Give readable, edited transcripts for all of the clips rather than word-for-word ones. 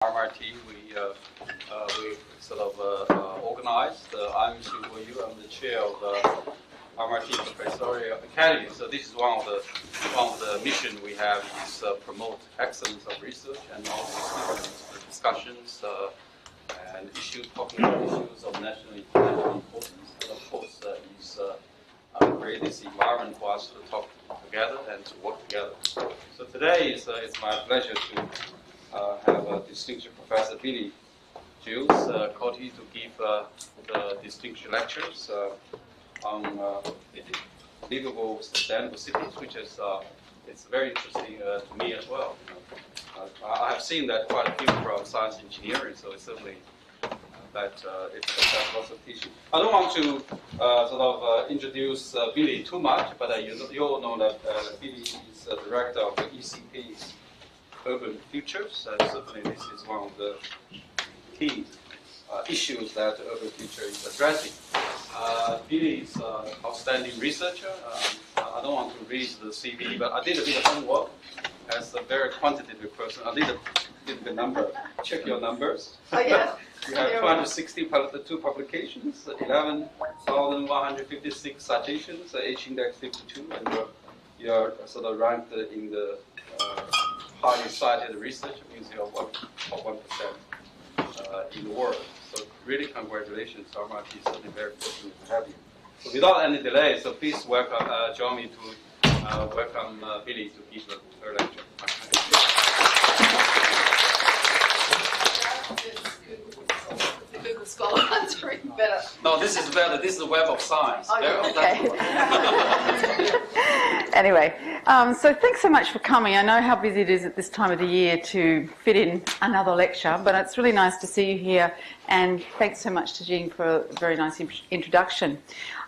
RMIT, we sort of organized. I'm Xu Yu. I'm the chair of the RMIT Professorial Academy. So this is one of the mission we have is promote excellence of research and also stimulate the discussions and issues, popular issues of national and international importance. And of course, create this environment for us to talk together and to work together. So today it's my pleasure to have distinguished Professor Billy Jules Coty to give the distinguished lectures on livable sustainable cities, which is it's very interesting to me as well. I have seen that quite a few from science engineering, so it's certainly that it's lots of teaching. I don't want to introduce Billy too much, but you all know that Billy is the director of the ECP's Urban Futures, and certainly this is one of the key issues that the Urban Future is addressing. Billy is an outstanding researcher. I don't want to read the CV, but I did a bit of homework as a very quantitative person. I did the number, check your numbers. Oh, yeah. You have 262 publications, 11,156 citations, H-index 52, and you're sort of ranked in the highly cited research means you're 1% in the world. So really congratulations, RMIT is certainly very fortunate to have you. So without any delay, so please welcome, join me to welcome Billy to give her lecture. Google Scholar answering better. No, this is better. This is the Web of Science. Oh, okay. Anyway, so thanks so much for coming. I know how busy it is at this time of the year to fit in another lecture, but it's really nice to see you here, and thanks so much to Jean for a very nice introduction.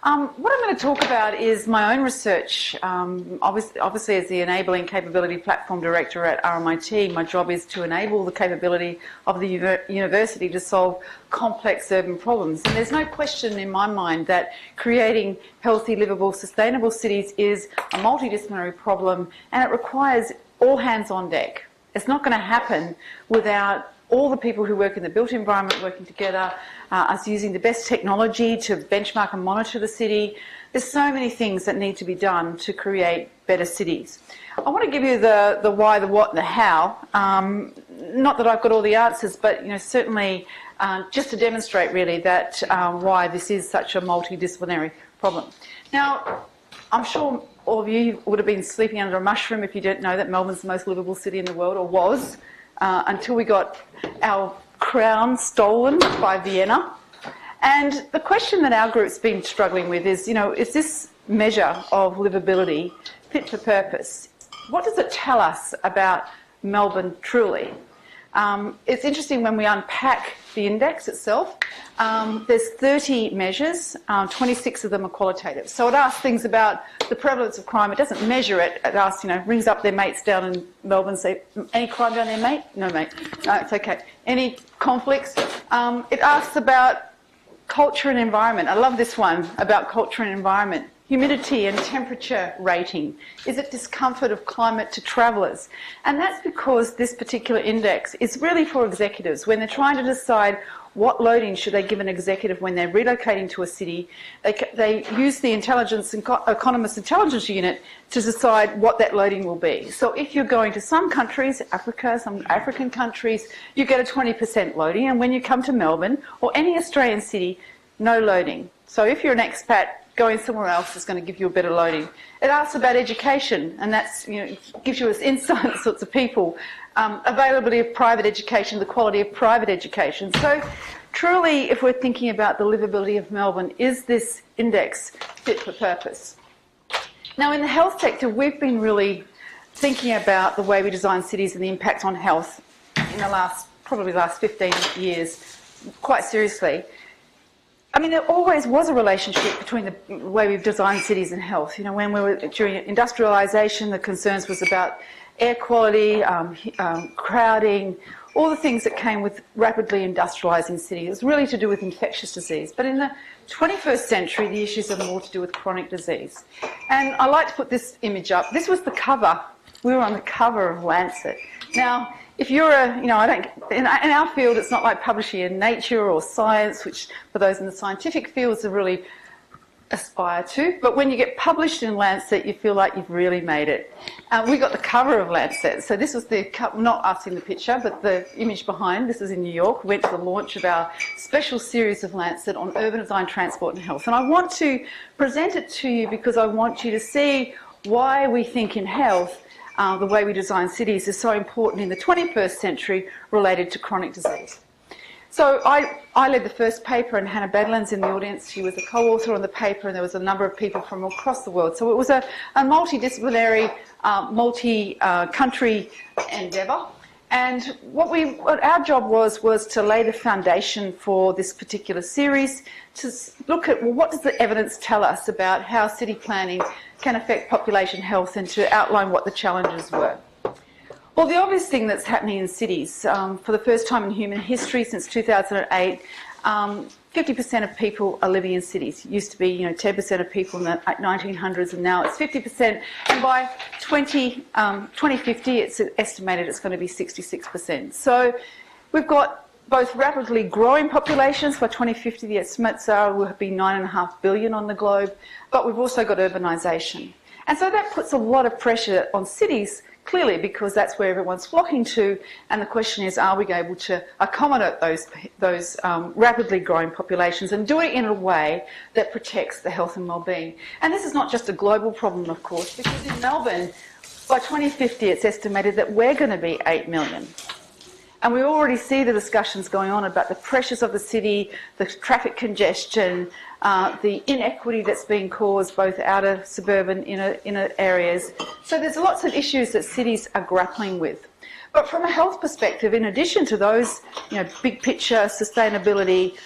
What I'm going to talk about is my own research. Obviously, as the Enabling Capability Platform Director at RMIT, my job is to enable the capability of the university to solve complex urban problems. And there's no question in my mind that creating healthy, livable, sustainable cities is a multidisciplinary problem, and it requires all hands on deck. It's not going to happen without all the people who work in the built environment working together, us using the best technology to benchmark and monitor the city. There's so many things that need to be done to create better cities. I want to give you the why, the what, and the how. Not that I've got all the answers, but certainly just to demonstrate really that why this is such a multidisciplinary problem. Now, I'm sure all of you would have been sleeping under a mushroom if you didn't know that Melbourne's the most livable city in the world, or was, until we got our crown stolen by Vienna. And the question that our group's been struggling with is, is this measure of livability fit for purpose? What does it tell us about Melbourne truly? It's interesting when we unpack the index itself. There's 30 measures, 26 of them are qualitative. So it asks things about the prevalence of crime. It doesn't measure it. It asks, rings up their mates down in Melbourne, say, any crime down there, mate? No, mate. No, it's okay. Any conflicts? It asks about culture and environment. I love this one about culture and environment. Humidity and temperature rating. Is it discomfort of climate to travellers? And that's because this particular index is really for executives. When they're trying to decide what loading should they give an executive when they're relocating to a city, they use the Economist Intelligence Unit to decide what that loading will be. So if you're going to some countries, Africa, some African countries, you get a 20% loading, and when you come to Melbourne or any Australian city, no loading. So if you're an expat, going somewhere else is going to give you a better loading. It asks about education, and that's gives you insight sorts of people. Availability of private education, the quality of private education. So truly, if we're thinking about the livability of Melbourne, is this index fit for purpose? Now, in the health sector, we've been really thinking about the way we design cities and the impact on health in the probably last 15 years, quite seriously. I mean, there always was a relationship between the way we've designed cities and health. When we were during industrialisation, the concerns was about air quality, crowding, all the things that came with rapidly industrialising cities. It was really to do with infectious disease. But in the 21st century, the issues are more to do with chronic disease. And I like to put this image up. This was the cover. We were on the cover of Lancet. Now, if you're in our field, it's not like publishing in Nature or Science, which for those in the scientific fields are really aspire to. But when you get published in Lancet, you feel like you've really made it. We got the cover of Lancet. So this was not us in the picture, but the image behind. This is in New York. We went to the launch of our special series of Lancet on urban design, transport and health. And I want to present it to you because I want you to see why we think in health the way we design cities is so important in the 21st century related to chronic disease. So I led the first paper, and Hannah Badlands in the audience, she was a co-author on the paper, and there was a number of people from across the world. So it was a multidisciplinary, multi-country endeavour. And what our job was to lay the foundation for this particular series, to look at, well, what does the evidence tell us about how city planning can affect population health, and to outline what the challenges were. Well, the obvious thing that's happening in cities, for the first time in human history since 2008, 50% of people are living in cities. It used to be, 10% of people in the 1900s, and now it's 50%. And by 2050, it's estimated it's going to be 66%. So we've got both rapidly growing populations. By 2050, the estimates are will be 9.5 billion on the globe, but we've also got urbanisation. And so that puts a lot of pressure on cities, clearly, because that's where everyone's flocking to, and the question is, are we able to accommodate those rapidly growing populations and do it in a way that protects the health and well-being? And this is not just a global problem, of course, because in Melbourne, by 2050, it's estimated that we're going to be 8 million. And we already see the discussions going on about the pressures of the city, the traffic congestion, the inequity that's being caused both outer suburban, inner areas. So there's lots of issues that cities are grappling with. But from a health perspective, in addition to those, big picture, sustainability,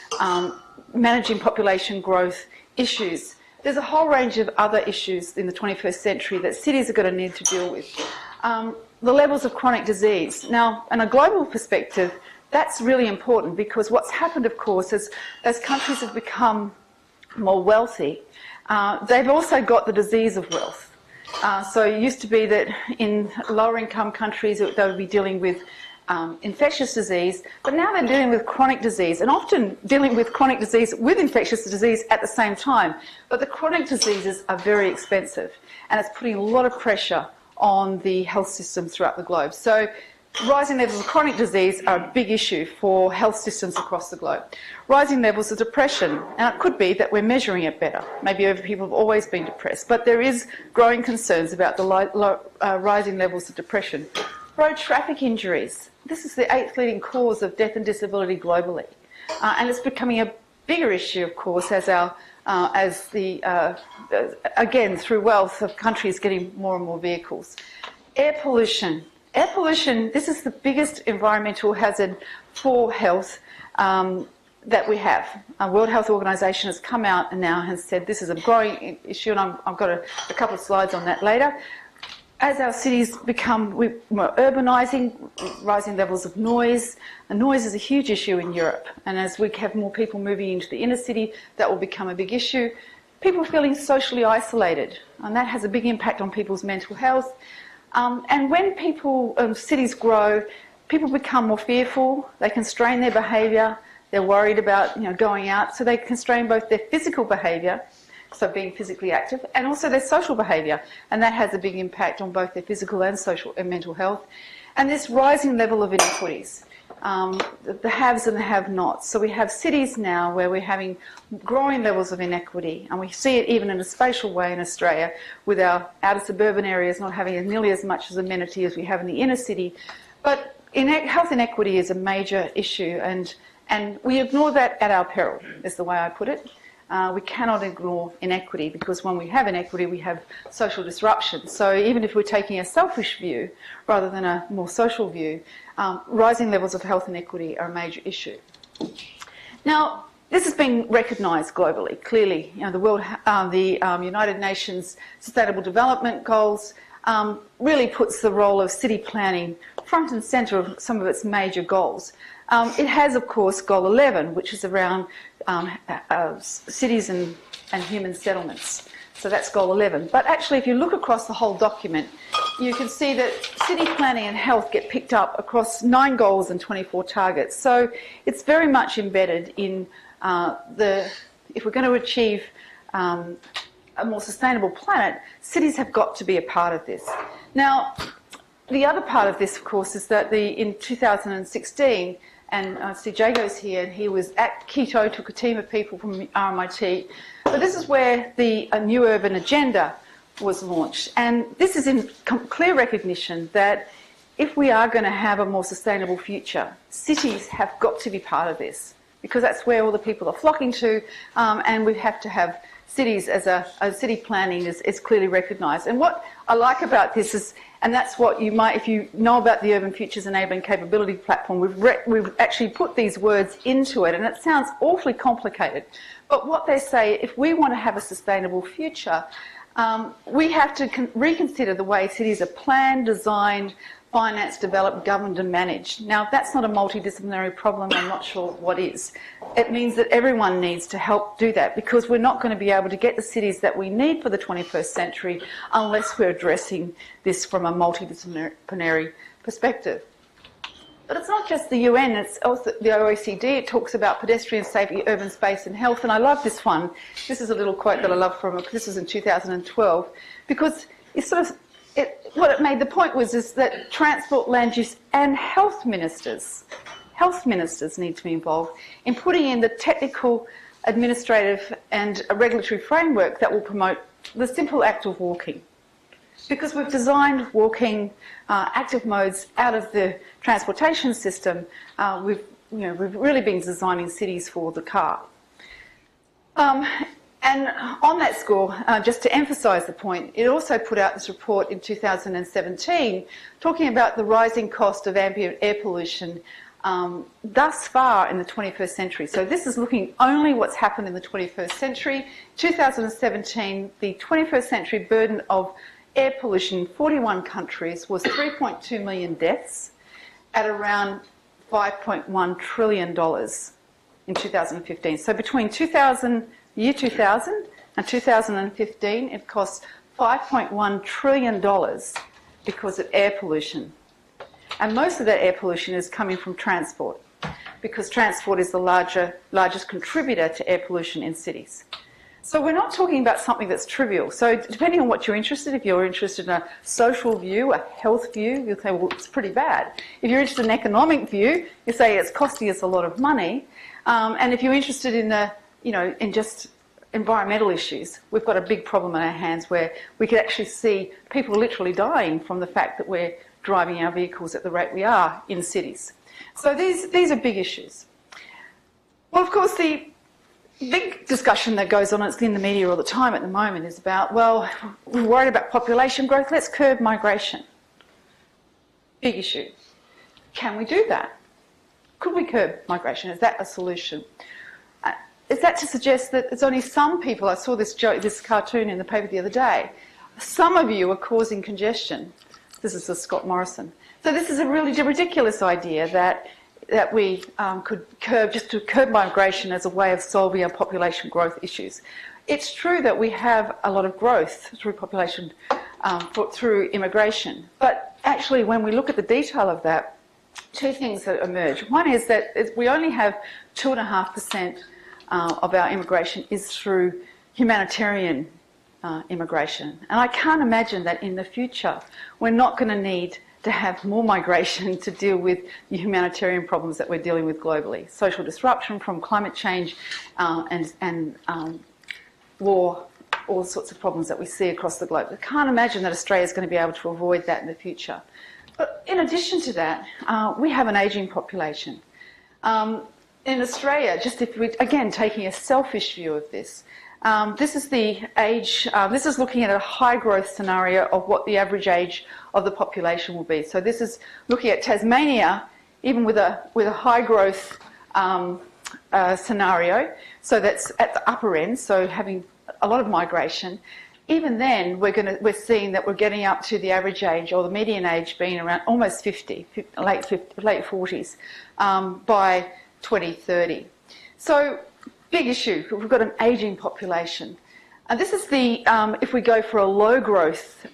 managing population growth issues, there's a whole range of other issues in the 21st century that cities are going to need to deal with. The levels of chronic disease. Now, in a global perspective, that's really important, because what's happened, of course, is as countries have become more wealthy, they've also got the disease of wealth. So it used to be that in lower income countries they would be dealing with infectious disease, but now they're dealing with chronic disease, and often dealing with chronic disease with infectious disease at the same time. But the chronic diseases are very expensive, and it's putting a lot of pressure on the health system throughout the globe. So rising levels of chronic disease are a big issue for health systems across the globe. Rising levels of depression, and it could be that we're measuring it better. Maybe people have always been depressed, but there is growing concerns about the rising levels of depression. Road traffic injuries. This is the 8th leading cause of death and disability globally. And it's becoming a bigger issue, of course, again, through wealth of countries getting more and more vehicles. Air pollution. Air pollution, this is the biggest environmental hazard for health that we have. World Health Organization has come out and now has said this is a growing issue, and I've got a couple of slides on that later. As our cities become more urbanising, rising levels of noise, and noise is a huge issue in Europe. And as we have more people moving into the inner city, that will become a big issue. People feeling socially isolated, and that has a big impact on people's mental health. And when cities grow, people become more fearful. They constrain their behaviour. They're worried about going out, so they constrain both their physical behaviour, so being physically active, and also their social behaviour, and that has a big impact on both their physical and social and mental health. And this rising level of inequities, the haves and the have-nots. So we have cities now where we're having growing levels of inequity, and we see it even in a spatial way in Australia, with our outer suburban areas not having nearly as much as amenity as we have in the inner city. But health inequity is a major issue, and we ignore that at our peril, is the way I put it. We cannot ignore inequity, because when we have inequity, we have social disruption. So even if we're taking a selfish view rather than a more social view, rising levels of health inequity are a major issue. Now, this has been recognised globally, clearly. The United Nations Sustainable Development Goals really puts the role of city planning front and centre of some of its major goals. It has, of course, Goal 11, which is around cities and human settlements. So that's Goal 11. But actually, if you look across the whole document, you can see that city planning and health get picked up across 9 goals and 24 targets. So it's very much embedded in if we're going to achieve a more sustainable planet, cities have got to be a part of this. Now, the other part of this, of course, is that in 2016, and I see Jago's here, and he was at Quito, took a team of people from RMIT, but this is where the New Urban Agenda was launched. And this is in clear recognition that if we are going to have a more sustainable future, cities have got to be part of this, because that's where all the people are flocking to, and we have to have cities as city planning is clearly recognised. And what I like about this is, and that's what you might, if you know about the Urban Futures Enabling Capability Platform, we've actually put these words into it, and it sounds awfully complicated. But what they say, if we want to have a sustainable future, we have to reconsider the way cities are planned, designed, financed, developed, governed and managed. Now, if that's not a multidisciplinary problem, I'm not sure what is. It means that everyone needs to help do that, because we're not going to be able to get the cities that we need for the 21st century unless we're addressing this from a multidisciplinary perspective. But it's not just the UN, it's also the OECD. It talks about pedestrian safety, urban space and health. And I love this one. This is a little quote that I love from it. This was in 2012, because it's sort of, what it made the point was is that transport, land use and health ministers need to be involved in putting in the technical, administrative and regulatory framework that will promote the simple act of walking. Because we've designed walking active modes out of the transportation system, we've really been designing cities for the car. And on that score, just to emphasise the point, it also put out this report in 2017 talking about the rising cost of ambient air pollution thus far in the 21st century. So this is looking only what's happened in the 21st century. 2017, the 21st century burden of air pollution in 41 countries was 3.2 million deaths at around $5.1 trillion in 2015. So between year 2000 and 2015, it cost $5.1 trillion because of air pollution. And most of that air pollution is coming from transport, because transport is the largest contributor to air pollution in cities. So we're not talking about something that's trivial. So depending on what you're interested in, if you're interested in a social view, a health view, you'll say, well, it's pretty bad. If you're interested in an economic view, you say it's costing us a lot of money. And if you're interested in in just environmental issues, we've got a big problem on our hands where we could actually see people literally dying from the fact that we're driving our vehicles at the rate we are in cities. So these are big issues. Well, of course, the big discussion that goes on in the media all the time at the moment is about, well, we're worried about population growth, let's curb migration. Big issue. Can we do that? Could we curb migration? Is that a solution? Is that to suggest that it's only some people? I saw this cartoon in the paper the other day. Some of you are causing congestion. This is Scott Morrison. So this is a really ridiculous idea that we could curb migration as a way of solving our population growth issues. It's true that we have a lot of growth through population, through immigration. But actually, when we look at the detail of that, two things that emerge. One is that we only have 2.5% of our immigration is through humanitarian immigration. And I can't imagine that in the future we're not going to need to have more migration to deal with the humanitarian problems that we're dealing with globally. Social disruption from climate change and war, all sorts of problems that we see across the globe. I can't imagine that Australia is going to be able to avoid that in the future. But in addition to that, we have an ageing population. In Australia, just if we, again, taking a selfish view of this, this is the age, this is looking at a high growth scenario of what the average age of the population will be. So this is looking at Tasmania, even with a high growth scenario, so that's at the upper end, so having a lot of migration. Even then, we're seeing that we're getting up to the average age, or the median age being around almost 50, late 40s, by 2030. So, big issue. We've got an ageing population. And this is the, if we go for a low growth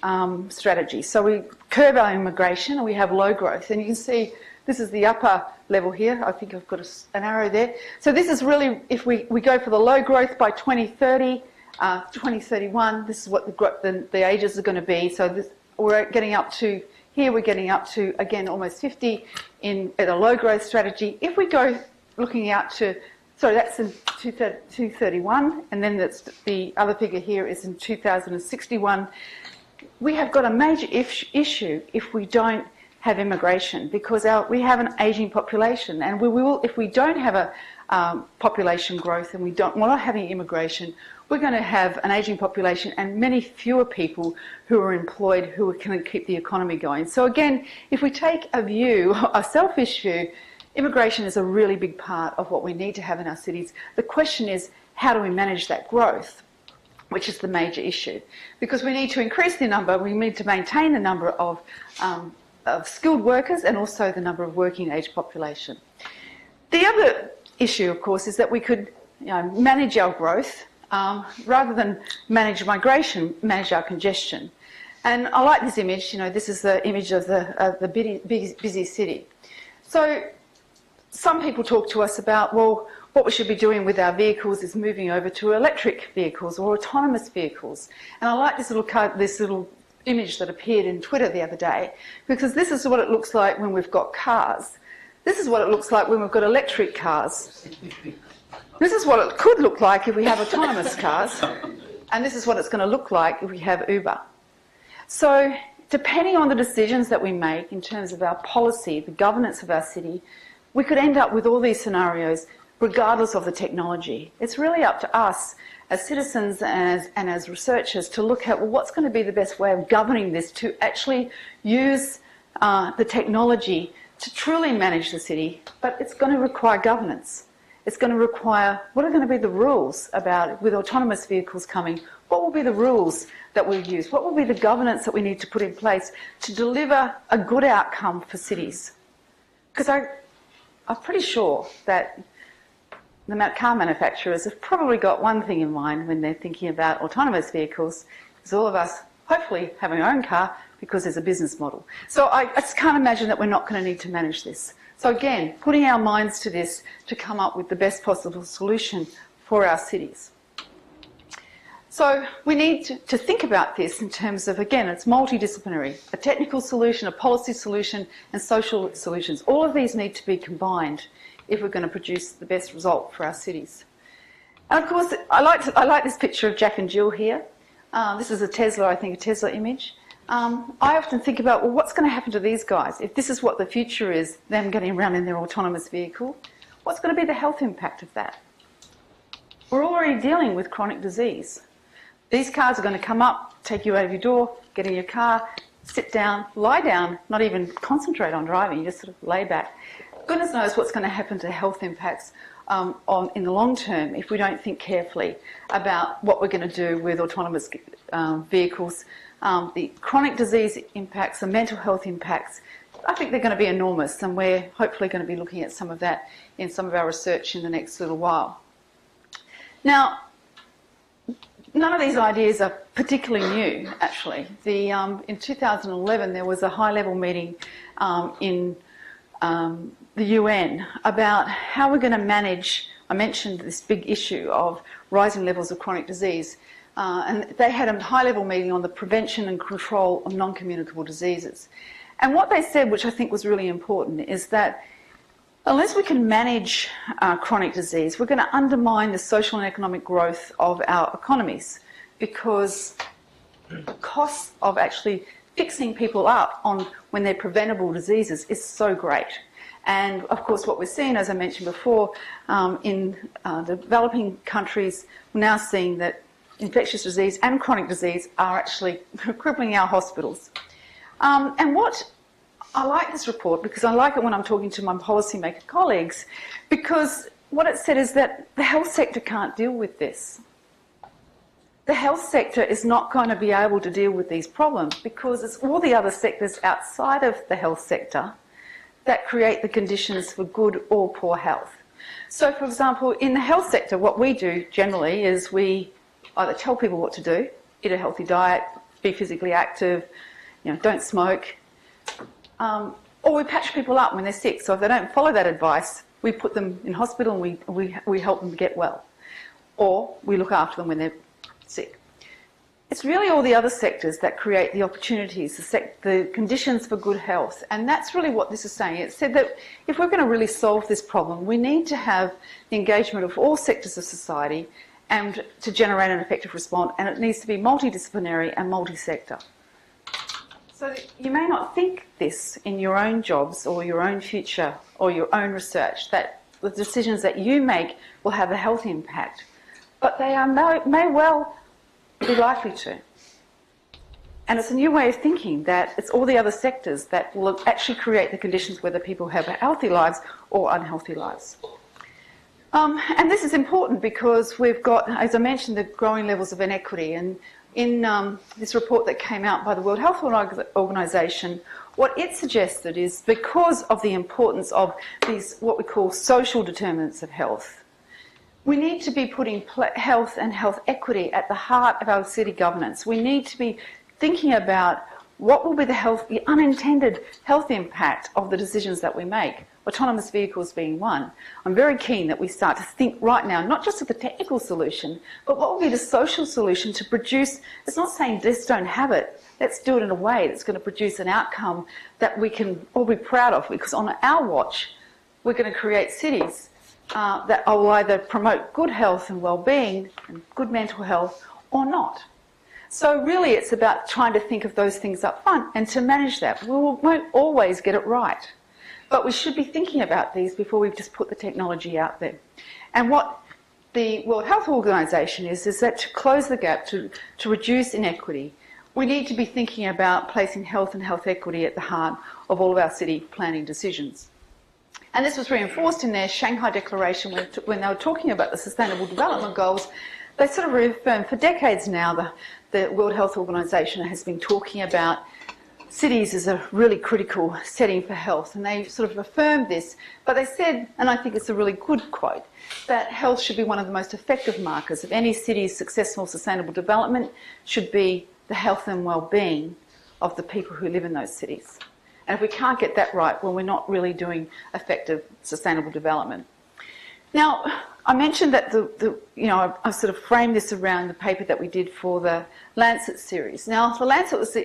strategy. So we curb our immigration and we have low growth. And you can see this is the upper level here. I think I've got an arrow there. So this is really, if we go for the low growth by 2030, 2031, this is what the ages are going to be. So this, we're getting up to, here we're getting up to, again, almost 50 at a low growth strategy. If we go looking out to, sorry, that's in 2031, and then that's the other figure here is in 2061. We have got a major issue if we don't have immigration, because we have an ageing population, and we will, if we don't have a population growth and we're not having immigration, we're going to have an ageing population and many fewer people who are employed who can keep the economy going. So again, if we take a view, a selfish view, immigration is a really big part of what we need to have in our cities. The question is, how do we manage that growth, which is the major issue? Because we need to increase the number, we need to maintain the number of skilled workers and also the number of working age population. The other issue, of course, is that we could manage our growth rather than manage migration, manage our congestion. And I like this image. This is the image of the busy city. So some people talk to us about, well, what we should be doing with our vehicles is moving over to electric vehicles or autonomous vehicles. And I like this little image that appeared in Twitter the other day, because this is what it looks like when we've got cars. This is what it looks like when we've got electric cars. This is what it could look like if we have autonomous cars. And this is what it's going to look like if we have Uber. So depending on the decisions that we make in terms of our policy, the governance of our city, we could end up with all these scenarios regardless of the technology. It's really up to us as citizens and as researchers to look at, well, what's going to be the best way of governing this to actually use the technology to truly manage the city, but it's going to require governance. It's going to require, what are going to be the rules about, with autonomous vehicles coming, what will be the rules that we'll use? What will be the governance that we need to put in place to deliver a good outcome for cities? Because I'm pretty sure that the car manufacturers have probably got one thing in mind when they're thinking about autonomous vehicles, is all of us hopefully having our own car because there's a business model. So I just can't imagine that we're not going to need to manage this. So again, putting our minds to this to come up with the best possible solution for our cities. So we need to think about this in terms of, again, it's multidisciplinary, a technical solution, a policy solution, and social solutions. All of these need to be combined if we're going to produce the best result for our cities. And of course, I like this picture of Jack and Jill here. This is a Tesla image. I often think about, well, what's going to happen to these guys? If this is what the future is, them getting around in their autonomous vehicle, what's going to be the health impact of that? We're already dealing with chronic disease. These cars are going to come up, take you out of your door, get in your car, sit down, lie down, not even concentrate on driving, you just sort of lay back. Goodness knows what's going to happen to health impacts in the long term if we don't think carefully about what we're going to do with autonomous vehicles. The chronic disease impacts, the mental health impacts, I think they're going to be enormous, and we're hopefully going to be looking at some of that in some of our research in the next little while. Now, none of these ideas are particularly new, actually. In 2011, there was a high-level meeting in the UN about how we're going to manage, I mentioned this big issue of rising levels of chronic disease, and they had a high-level meeting on the prevention and control of non-communicable diseases. And what they said, which I think was really important, is that unless we can manage chronic disease, we're going to undermine the social and economic growth of our economies, because the cost of actually fixing people up on when they're preventable diseases is so great. And of course what we're seeing, as I mentioned before, in developing countries, we're now seeing that infectious disease and chronic disease are actually crippling our hospitals. And what I like this report, because I like it when I'm talking to my policymaker colleagues, because what it said is that the health sector can't deal with this. The health sector is not going to be able to deal with these problems because it's all the other sectors outside of the health sector that create the conditions for good or poor health. So, for example, in the health sector, what we do generally is we either tell people what to do, eat a healthy diet, be physically active, don't smoke, or we patch people up when they're sick. So if they don't follow that advice, we put them in hospital and we help them get well, or we look after them when they're sick. It's really all the other sectors that create the opportunities, the conditions for good health. And that's really what this is saying. It said that if we're going to really solve this problem, we need to have the engagement of all sectors of society and to generate an effective response. And it needs to be multidisciplinary and multi-sector. So you may not think this in your own jobs or your own future or your own research, that the decisions that you make will have a health impact. But they may well be likely to. And it's a new way of thinking that it's all the other sectors that will actually create the conditions whether people have healthy lives or unhealthy lives. And this is important because we've got, as I mentioned, the growing levels of inequity. And in this report that came out by the World Health Organization, what it suggested is because of the importance of these, what we call social determinants of health, we need to be putting health and health equity at the heart of our city governance. We need to be thinking about what will be the unintended health impact of the decisions that we make, autonomous vehicles being one. I'm very keen that we start to think right now, not just of the technical solution, but what will be the social solution to produce, it's not saying just don't have it, let's do it in a way that's going to produce an outcome that we can all be proud of, because on our watch, we're going to create cities that will either promote good health and well-being and good mental health or not. So really it's about trying to think of those things up front and to manage that. We won't always get it right, but we should be thinking about these before we just put the technology out there. And what the World Health Organization is that to close the gap, to reduce inequity, we need to be thinking about placing health and health equity at the heart of all of our city planning decisions. And this was reinforced in their Shanghai Declaration when they were talking about the Sustainable Development Goals. They sort of reaffirmed, for decades now, the World Health Organization has been talking about cities as a really critical setting for health. And they sort of affirmed this, but they said, and I think it's a really good quote, that health should be one of the most effective markers of any city's successful sustainable development, should be the health and well-being of the people who live in those cities. And if we can't get that right, well, we're not really doing effective sustainable development. Now, I mentioned that I sort of framed this around the paper that we did for the Lancet series. Now, the Lancet was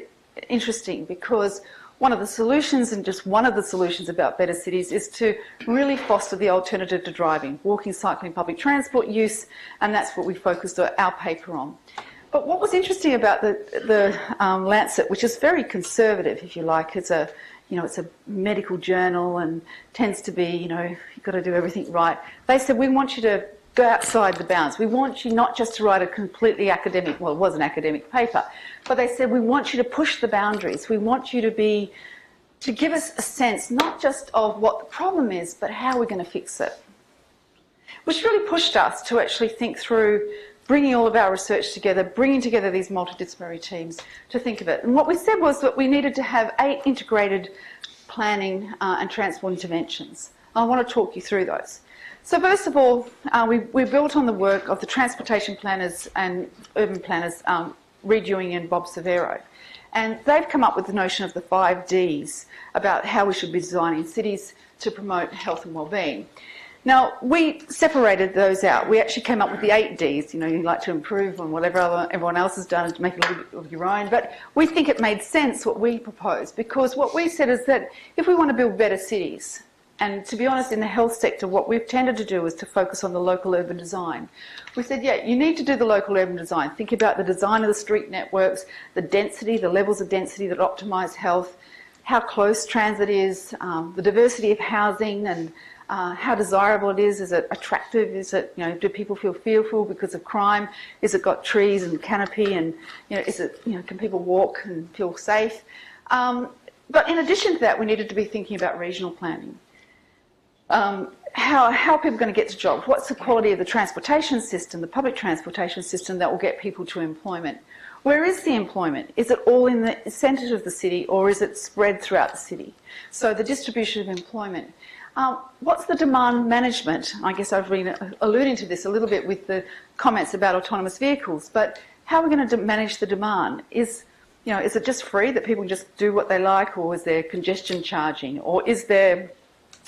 interesting because one of the solutions, and just one of the solutions about better cities, is to really foster the alternative to driving, walking, cycling, public transport use, and that's what we focused our paper on. But what was interesting about the Lancet, which is very conservative, if you like, it's a medical journal and tends to be, you've got to do everything right. They said, we want you to go outside the bounds. We want you not just to write a completely academic, well, it was an academic paper, but they said, we want you to push the boundaries. We want you to give us a sense, not just of what the problem is, but how we're going to fix it. Which really pushed us to actually think through bringing all of our research together, bringing together these multidisciplinary teams to think of it. And what we said was that we needed to have 8 integrated planning and transport interventions. I want to talk you through those. So first of all, we built on the work of the transportation planners and urban planners, Reid Ewing and Bob Severo. And they've come up with the notion of the 5 Ds about how we should be designing cities to promote health and well-being. Now, we separated those out. We actually came up with the 8 Ds. You like to improve on whatever everyone else has done and to make a little bit of your own. But we think it made sense what we proposed, because what we said is that if we want to build better cities, and to be honest, in the health sector, what we've tended to do is to focus on the local urban design. We said, yeah, you need to do the local urban design. Think about the design of the street networks, the density, the levels of density that optimise health, how close transit is, the diversity of housing, and how desirable it is it attractive, is it, do people feel fearful because of crime, is it got trees and canopy, and, is it, can people walk and feel safe? But in addition to that, we needed to be thinking about regional planning. How are people going to get to jobs? What's the quality of the transportation system, the public transportation system that will get people to employment? Where is the employment? Is it all in the centre of the city, or is it spread throughout the city? So the distribution of employment. What's the demand management? I guess I've been alluding to this a little bit with the comments about autonomous vehicles, but how are we going to manage the demand? Is it just free that people just do what they like, or is there congestion charging, or is there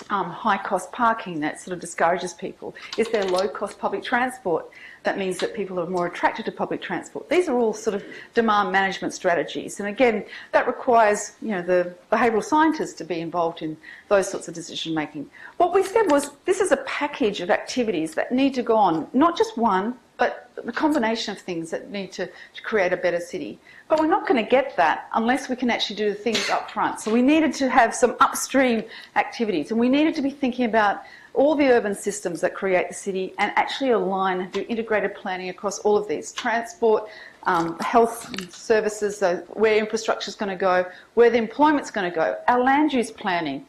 high-cost parking that sort of discourages people? Is there low-cost public transport that means that people are more attracted to public transport? These are all sort of demand management strategies, and again, that requires the behavioural scientists to be involved in those sorts of decision making. What we said was this is a package of activities that need to go on, not just one, but the combination of things that need to create a better city. But we're not going to get that unless we can actually do the things up front. So we needed to have some upstream activities, and we needed to be thinking about all the urban systems that create the city and actually align and do integrated planning across all of these. Transport, health services, so where infrastructure is going to go, where the employment's going to go, our land use planning.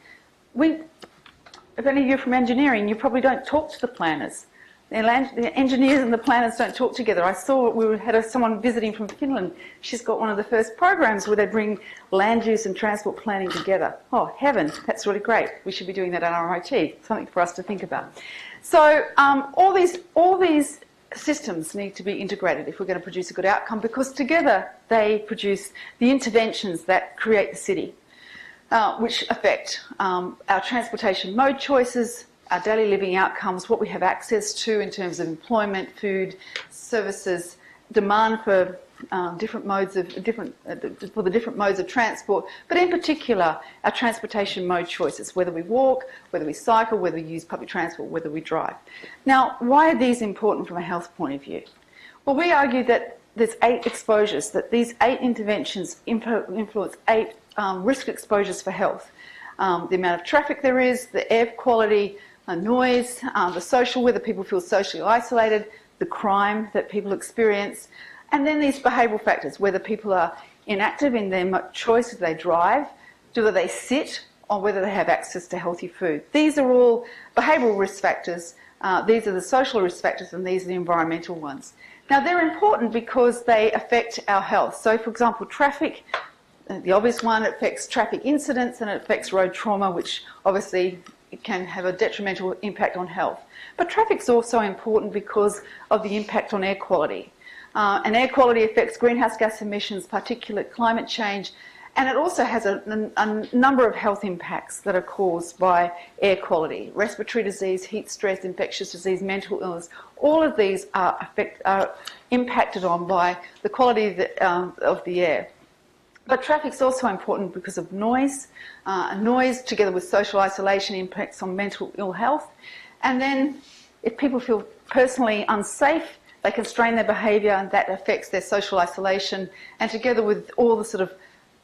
If any of you are from engineering, you probably don't talk to the planners. The engineers and the planners don't talk together. I saw we had someone visiting from Finland. She's got one of the first programs where they bring land use and transport planning together. Oh, heaven, that's really great. We should be doing that at RMIT. Something for us to think about. So all these systems need to be integrated if we're going to produce a good outcome, because together they produce the interventions that create the city, which affect our transportation mode choices, our daily living outcomes, what we have access to in terms of employment, food, services, demand for the different modes of transport, but in particular our transportation mode choices, whether we walk, whether we cycle, whether we use public transport, whether we drive. Now, why are these important from a health point of view? Well, we argue that there's 8 exposures, that these 8 interventions influence 8 risk exposures for health. The amount of traffic there is, the air quality, noise, the social, whether people feel socially isolated, the crime that people experience, and then these behavioural factors, whether people are inactive in their choice, do they drive, do they sit, or whether they have access to healthy food. These are all behavioural risk factors, these are the social risk factors, and these are the environmental ones. Now, they're important because they affect our health. So, for example, traffic, the obvious one, it affects traffic incidents and it affects road trauma, which obviously it can have a detrimental impact on health. But traffic's also important because of the impact on air quality. And air quality affects greenhouse gas emissions, particulate, climate change, and it also has a number of health impacts that are caused by air quality. Respiratory disease, heat stress, infectious disease, mental illness, all of these are impacted on by the quality of the air. But traffic's also important because of noise. Noise, together with social isolation, impacts on mental ill health. And then if people feel personally unsafe, they constrain their behaviour, and that affects their social isolation. And together with all the sort of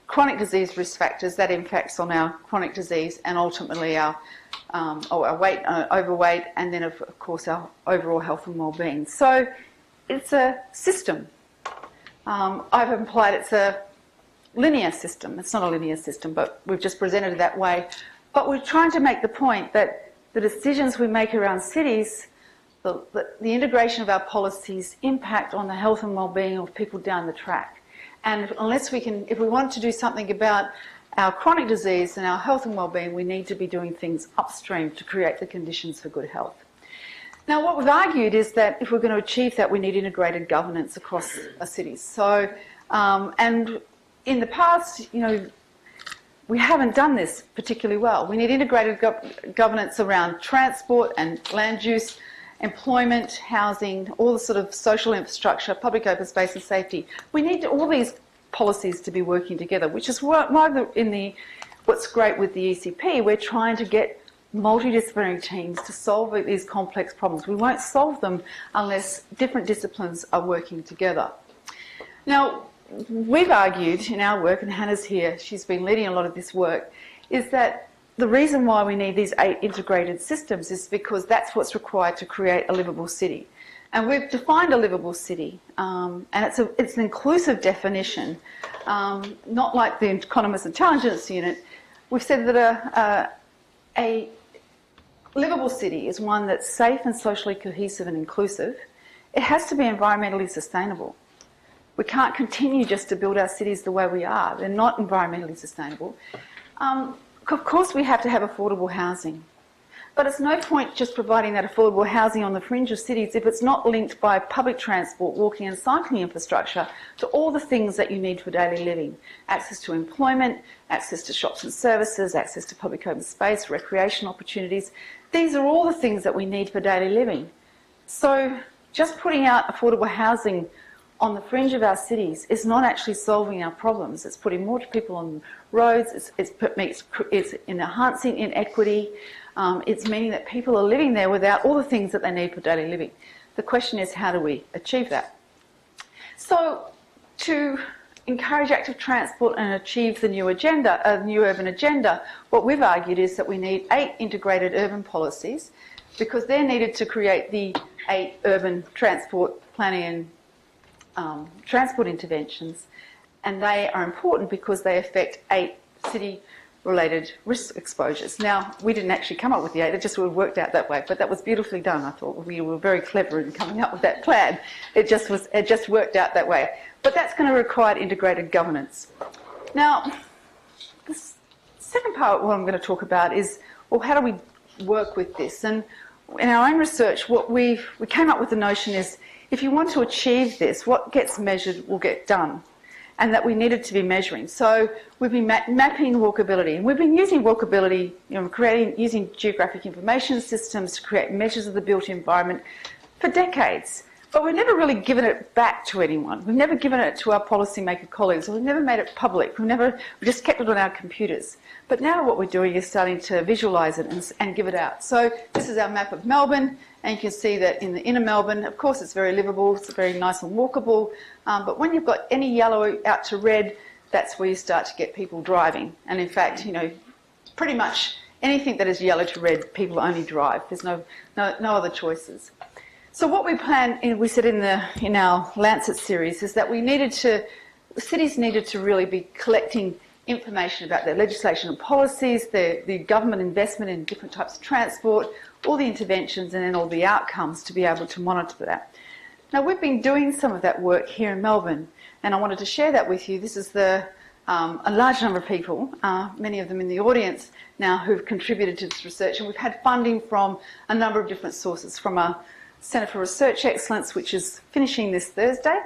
chronic disease risk factors, that impacts on our chronic disease and ultimately our weight, overweight, and then of course our overall health and well-being. So it's a system. I've implied it's a linear system. It's not a linear system, but we've just presented it that way. But we're trying to make the point that the decisions we make around cities, the integration of our policies impact on the health and well-being of people down the track. And if we want to do something about our chronic disease and our health and well-being, we need to be doing things upstream to create the conditions for good health. Now, what we've argued is that if we're going to achieve that, we need integrated governance across a city. So, and in the past, we haven't done this particularly well. We need integrated governance around transport and land use, employment, housing, all the sort of social infrastructure, public open space and safety. We need all these policies to be working together, which is why what's great with the ECP, we're trying to get multidisciplinary teams to solve these complex problems. We won't solve them unless different disciplines are working together. Now, we've argued in our work, and Hannah's here, she's been leading a lot of this work, is that the reason why we need these 8 integrated systems is because that's what's required to create a livable city. And we've defined a livable city, and it's an inclusive definition, not like the Economist Intelligence Unit. We've said that a livable city is one that's safe and socially cohesive and inclusive. It has to be environmentally sustainable. We can't continue just to build our cities the way we are. They're not environmentally sustainable. Of course, we have to have affordable housing. But it's no point just providing that affordable housing on the fringe of cities if it's not linked by public transport, walking and cycling infrastructure to all the things that you need for daily living. Access to employment, access to shops and services, access to public open space, recreation opportunities. These are all the things that we need for daily living. So just putting out affordable housing on the fringe of our cities is not actually solving our problems. It's putting more people on roads, it's enhancing inequity, it's meaning that people are living there without all the things that they need for daily living. The question is, how do we achieve that? So to encourage active transport and achieve the new agenda, new urban agenda, what we've argued is that we need 8 integrated urban policies, because they're needed to create the 8 urban transport planning and transport interventions, and they are important because they affect 8 city-related risk exposures. Now, we didn't actually come up with the 8, it just worked out that way, but that was beautifully done. I thought we were very clever in coming up with that plan. It just worked out that way. But that's going to require integrated governance. Now, the second part, what I'm going to talk about is, well, how do we work with this? And in our own research, what we came up with the notion is, if you want to achieve this, what gets measured will get done, and that we needed to be measuring. So we've been mapping walkability, and we've been using walkability, using geographic information systems to create measures of the built environment for decades. But we've never really given it back to anyone. We've never given it to our policymaker colleagues, or we've never made it public. We just kept it on our computers. But now what we're doing is starting to visualise it and give it out. So this is our map of Melbourne, and you can see that in the inner Melbourne, of course, it's very livable, it's very nice and walkable. But when you've got any yellow out to red, that's where you start to get people driving. And in fact, pretty much anything that is yellow to red, people only drive. There's no other choices. So what we said in our Lancet series, is that cities needed to really be collecting information about their legislation and policies, the government investment in different types of transport, all the interventions, and then all the outcomes to be able to monitor that. Now, we've been doing some of that work here in Melbourne, and I wanted to share that with you. This is a large number of people, many of them in the audience now, who've contributed to this research, and we've had funding from a number of different sources, from a Centre for Research Excellence, which is finishing this Thursday,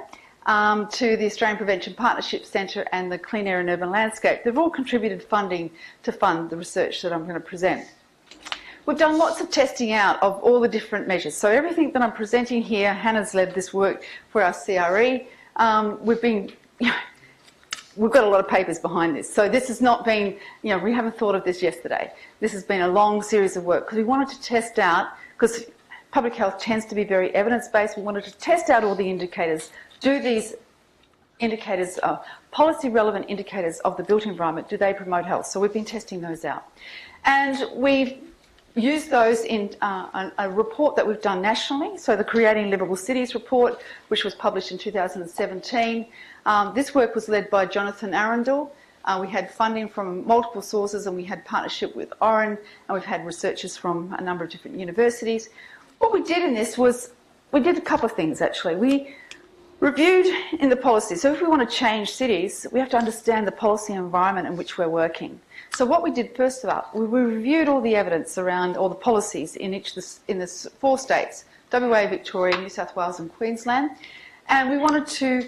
to the Australian Prevention Partnership Centre and the Clean Air and Urban Landscape. They've all contributed funding to fund the research that I'm going to present. We've done lots of testing out of all the different measures. So everything that I'm presenting here, Hannah's led this work for our CRE. We've got a lot of papers behind this. So this has not been, we haven't thought of this yesterday. This has been a long series of work because we wanted to test out, because public health tends to be very evidence-based, we wanted to test out all the indicators. Do these indicators, policy-relevant indicators of the built environment, do they promote health? So we've been testing those out. And we've used those in a report that we've done nationally, so the Creating Livable Cities report, which was published in 2017. This work was led by Jonathan Arundel. We had funding from multiple sources, and we had partnership with Oren, and we've had researchers from a number of different universities. What we did in this was, we did a couple of things actually. We reviewed in the policy. So if we want to change cities, we have to understand the policy environment in which we're working. So what we did first of all, we reviewed all the evidence around all the policies in the 4 states, WA, Victoria, New South Wales and Queensland, and we wanted to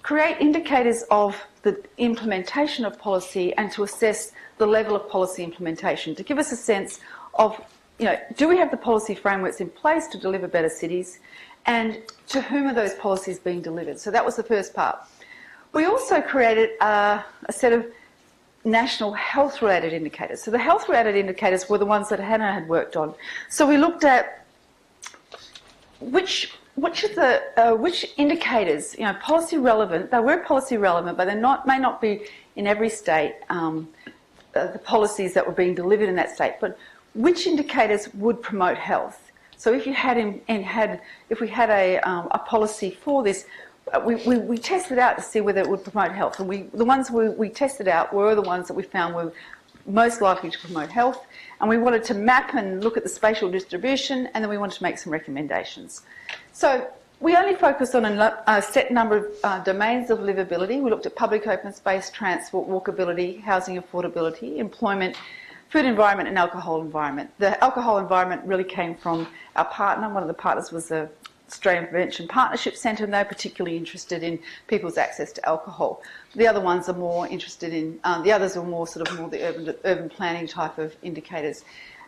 create indicators of the implementation of policy and to assess the level of policy implementation, to give us a sense of, do we have the policy frameworks in place to deliver better cities, and to whom are those policies being delivered? So that was the first part. We also created a set of national health-related indicators. So the health-related indicators were the ones that Hannah had worked on. So we looked at which indicators, policy relevant. They were policy relevant, but they may not be in every state, the policies that were being delivered in that state. But which indicators would promote health? So if you had if we had a policy for this, we tested out to see whether it would promote health, and the ones we tested out were the ones that we found were most likely to promote health, and we wanted to map and look at the spatial distribution, and then we wanted to make some recommendations. So we only focused on a set number of domains of livability. We looked at public open space, transport, walkability, housing affordability, employment, food environment and alcohol environment. The alcohol environment really came from our partner. One of the partners was the Australian Prevention Partnership Centre, and they're particularly interested in people's access to alcohol. The other ones are more interested in, the others are more sort of more the urban planning type of indicators.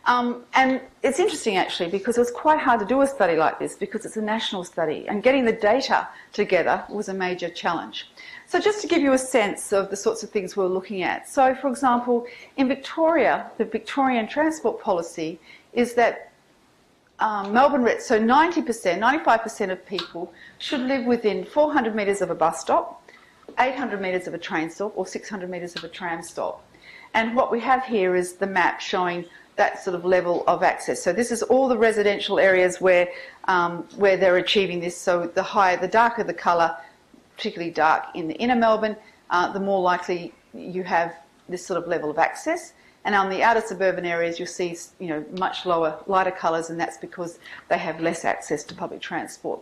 And it's interesting actually because it was quite hard to do a study like this because it's a national study, and getting the data together was a major challenge. So just to give you a sense of the sorts of things we're looking at. So for example, in Victoria, the Victorian transport policy is that Melbourne, so 95% of people should live within 400 metres of a bus stop, 800 metres of a train stop, or 600 metres of a tram stop. And what we have here is the map showing that sort of level of access. So this is all the residential areas where they're achieving this. So the darker the colour, particularly dark in the inner Melbourne, the more likely you have this sort of level of access. And on the outer suburban areas, you'll see, you know, much lower, lighter colours, and that's because they have less access to public transport.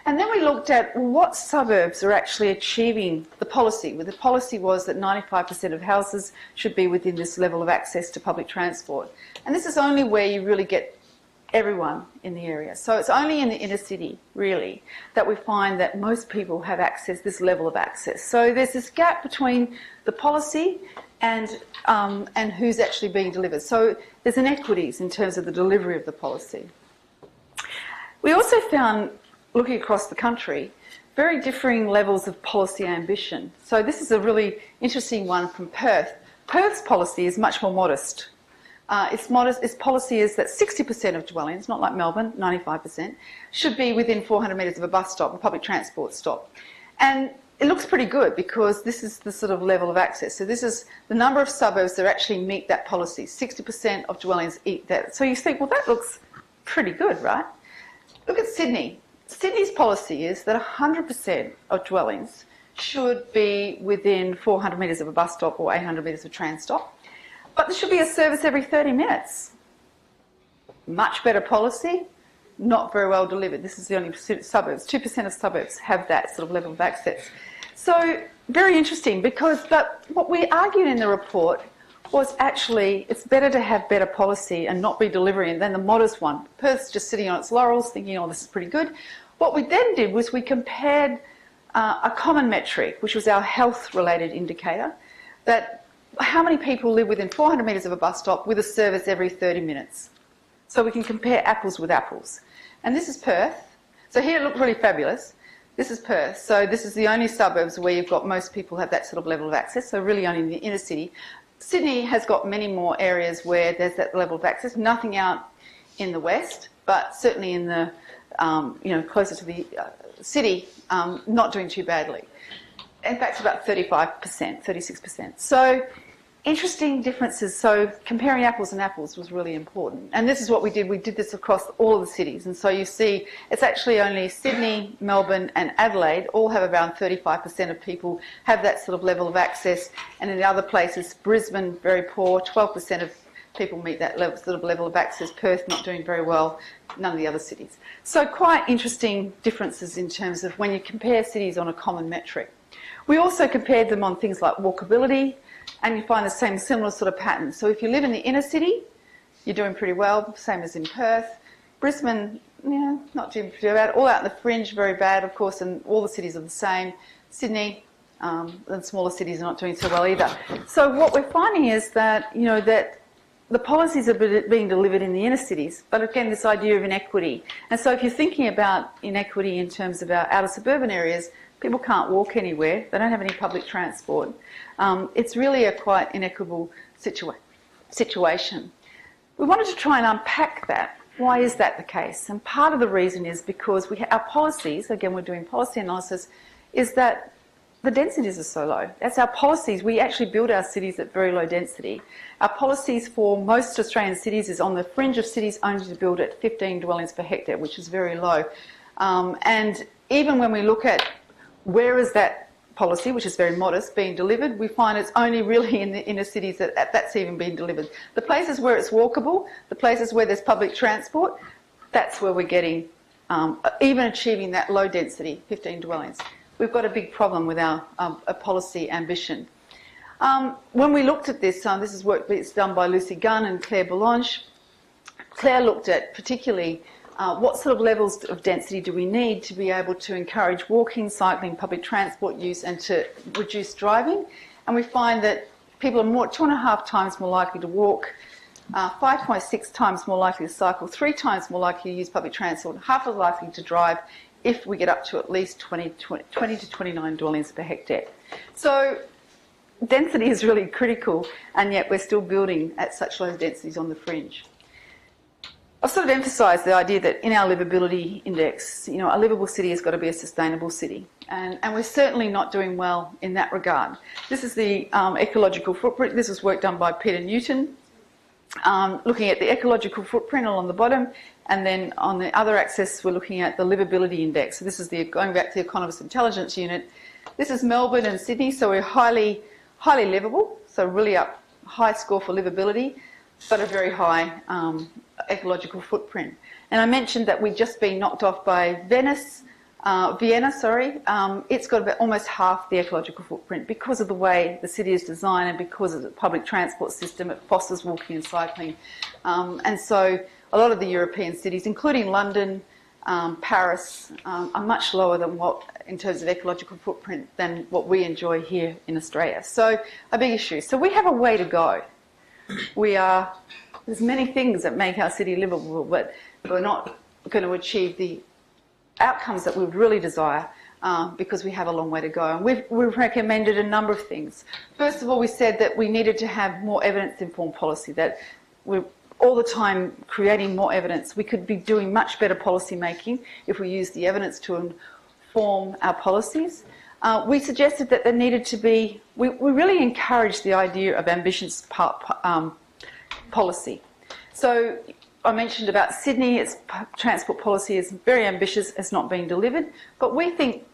And then we looked at what suburbs are actually achieving the policy. Well, the policy was that 95% of houses should be within this level of access to public transport. And this is only where you really get everyone in the area. So it's only in the inner city, really, that we find that most people have access, this level of access. So there's this gap between the policy and who's actually being delivered. So there's inequities in terms of the delivery of the policy. We also found, looking across the country, very differing levels of policy ambition. So this is a really interesting one from Perth. Perth's policy is much more modest. Its policy is that 60% of dwellings, not like Melbourne, 95%, should be within 400 metres of a bus stop, a public transport stop. And it looks pretty good because this is the sort of level of access. So this is the number of suburbs that actually meet that policy. 60% of dwellings eat that. So you think, well, that looks pretty good, right? Look at Sydney. Sydney's policy is that 100% of dwellings should be within 400 metres of a bus stop or 800 metres of a train stop. But there should be a service every 30 minutes. Much better policy, not very well delivered. This is the only suburbs. 2% of suburbs have that sort of level of access. So very interesting but what we argued in the report was actually it's better to have better policy and not be delivering than the modest one. Perth's just sitting on its laurels thinking, oh, this is pretty good. What we then did was we compared a common metric, which was our health-related indicator, that how many people live within 400 metres of a bus stop with a service every 30 minutes. So we can compare apples with apples. And this is Perth. So here it looked really fabulous. This is Perth. So this is the only suburbs where you've got most people have that sort of level of access, so really only in the inner city. Sydney has got many more areas where there's that level of access, nothing out in the west, but certainly in the, closer to the city, not doing too badly. In fact, about 35%, 36%. So interesting differences. So comparing apples and apples was really important. And this is what we did. We did this across all of the cities. And so you see it's actually only Sydney, Melbourne and Adelaide all have around 35% of people have that sort of level of access. And in the other places, Brisbane, very poor, 12% of people meet that sort of level of access. Perth not doing very well, none of the other cities. So quite interesting differences in terms of when you compare cities on a common metric. We also compared them on things like walkability, and you find the same similar sort of pattern. So if you live in the inner city, you're doing pretty well, same as in Perth. Brisbane, not doing too bad. All out in the fringe, very bad, of course, and all the cities are the same. Sydney, and smaller cities are not doing so well either. So what we're finding is that, that the policies are being delivered in the inner cities, but again, this idea of inequity. And so if you're thinking about inequity in terms of our outer suburban areas, people can't walk anywhere. They don't have any public transport. It's really a quite inequitable situation. We wanted to try and unpack that. Why is that the case? And part of the reason is because our policies, again we're doing policy analysis, is that the densities are so low. That's our policies. We actually build our cities at very low density. Our policies for most Australian cities is on the fringe of cities only to build at 15 dwellings per hectare, which is very low. And even when we look at where is that policy, which is very modest, being delivered, we find it's only really in the inner cities that that's even being delivered. The places where it's walkable, the places where there's public transport, that's where we're getting, even achieving that low density, 15 dwellings. We've got a big problem with our policy ambition. When we looked at this, this is work that's done by Lucy Gunn and Claire Boulonge. Claire looked at particularly what sort of levels of density do we need to be able to encourage walking, cycling, public transport use and to reduce driving. And we find that people are 2.5 times more likely to walk, 5.6 times more likely to cycle, 3 times more likely to use public transport, half as likely to drive if we get up to at least 20 to 29 dwellings per hectare. So density is really critical, and yet we're still building at such low densities on the fringe. I've sort of emphasised the idea that in our liveability index, you know, a livable city has got to be a sustainable city, and we're certainly not doing well in that regard. This is the ecological footprint. This was work done by Peter Newton, looking at the ecological footprint along the bottom, and then on the other axis we're looking at the liveability index. So this is going back to the Economist Intelligence Unit. This is Melbourne and Sydney, so we're highly livable, so really up high score for livability, but a very high ecological footprint. And I mentioned that we'd just been knocked off by Vienna. It's got about almost half the ecological footprint because of the way the city is designed and because of the public transport system. It fosters walking and cycling. And so a lot of the European cities, including London, Paris, are much lower than in terms of ecological footprint than what we enjoy here in Australia. So a big issue. So we have a way to go. There's many things that make our city livable, but we're not going to achieve the outcomes that we would really desire because we have a long way to go. And we've recommended a number of things. First of all, we said that we needed to have more evidence-informed policy, that we're all the time creating more evidence. We could be doing much better policy making if we use the evidence to inform our policies. We suggested that there needed to be, we really encouraged the idea of ambitious policy. So I mentioned about Sydney, its transport policy is very ambitious, it's not being delivered, but we think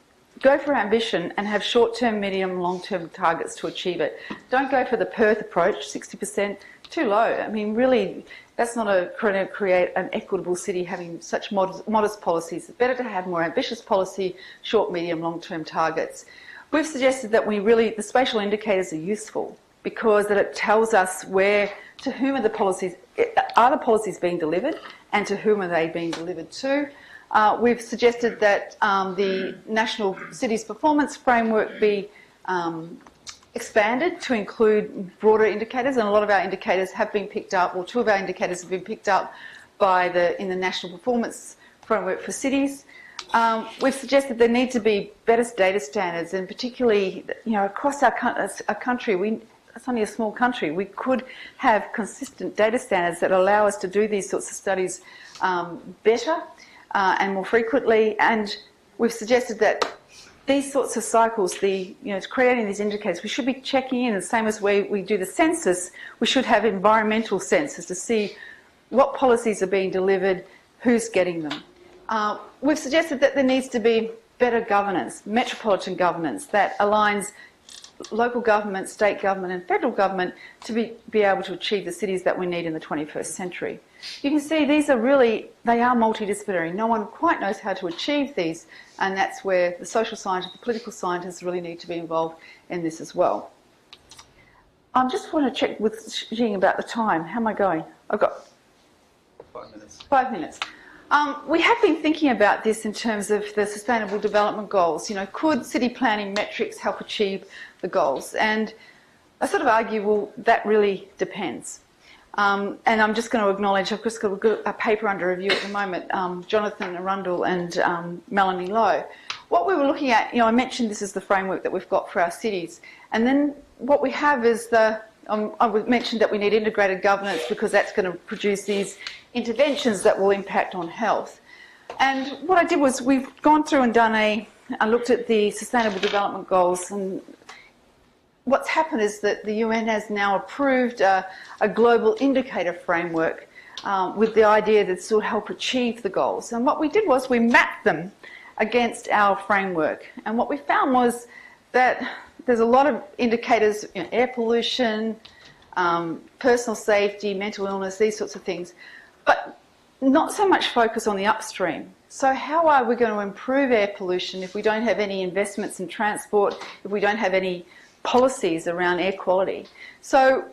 go for ambition and have short-term, medium, long-term targets to achieve it. Don't go for the Perth approach, 60%, too low. I mean, really, that's not going to create an equitable city having such modest policies. It's better to have more ambitious policy, short, medium, long-term targets. We've suggested that the spatial indicators are useful because that it tells us to whom are the policies being delivered and to whom are they being delivered to. We've suggested that the National Cities Performance Framework be expanded to include broader indicators, and a lot of our indicators have been picked up, or 2 of our indicators have been picked up in the National Performance Framework for cities. We've suggested there need to be better data standards, and particularly, you know, across our country, it's only a small country, we could have consistent data standards that allow us to do these sorts of studies better and more frequently. And we've suggested that these sorts of cycles, creating these indicators, we should be checking in the same as we do the census. We should have environmental census to see what policies are being delivered, who's getting them. We've suggested that there needs to be better governance, metropolitan governance, that aligns local government, state government and federal government to be able to achieve the cities that we need in the 21st century. You can see they are multidisciplinary. No one quite knows how to achieve these, and that's where the social scientists, the political scientists really need to be involved in this as well. I just want to check with Jing about the time. How am I going? I've got 5 minutes. 5 minutes. We have been thinking about this in terms of the Sustainable Development Goals. You know, could city planning metrics help achieve the goals? And I sort of argue, well, that really depends. And I'm just going to acknowledge, I've just got a paper under review at the moment, Jonathan Arundel and Melanie Lowe. What we were looking at, you know, I mentioned this is the framework that we've got for our cities. And then what we have is I mentioned that we need integrated governance because that's going to produce these interventions that will impact on health. And what I did was we've gone through and I looked at the Sustainable Development Goals, and what's happened is that the UN has now approved a global indicator framework with the idea that this will help achieve the goals. And what we did was we mapped them against our framework. And what we found was that there's a lot of indicators, you know, air pollution, personal safety, mental illness, these sorts of things, but not so much focus on the upstream. So how are we going to improve air pollution if we don't have any investments in transport, if we don't have any policies around air quality. So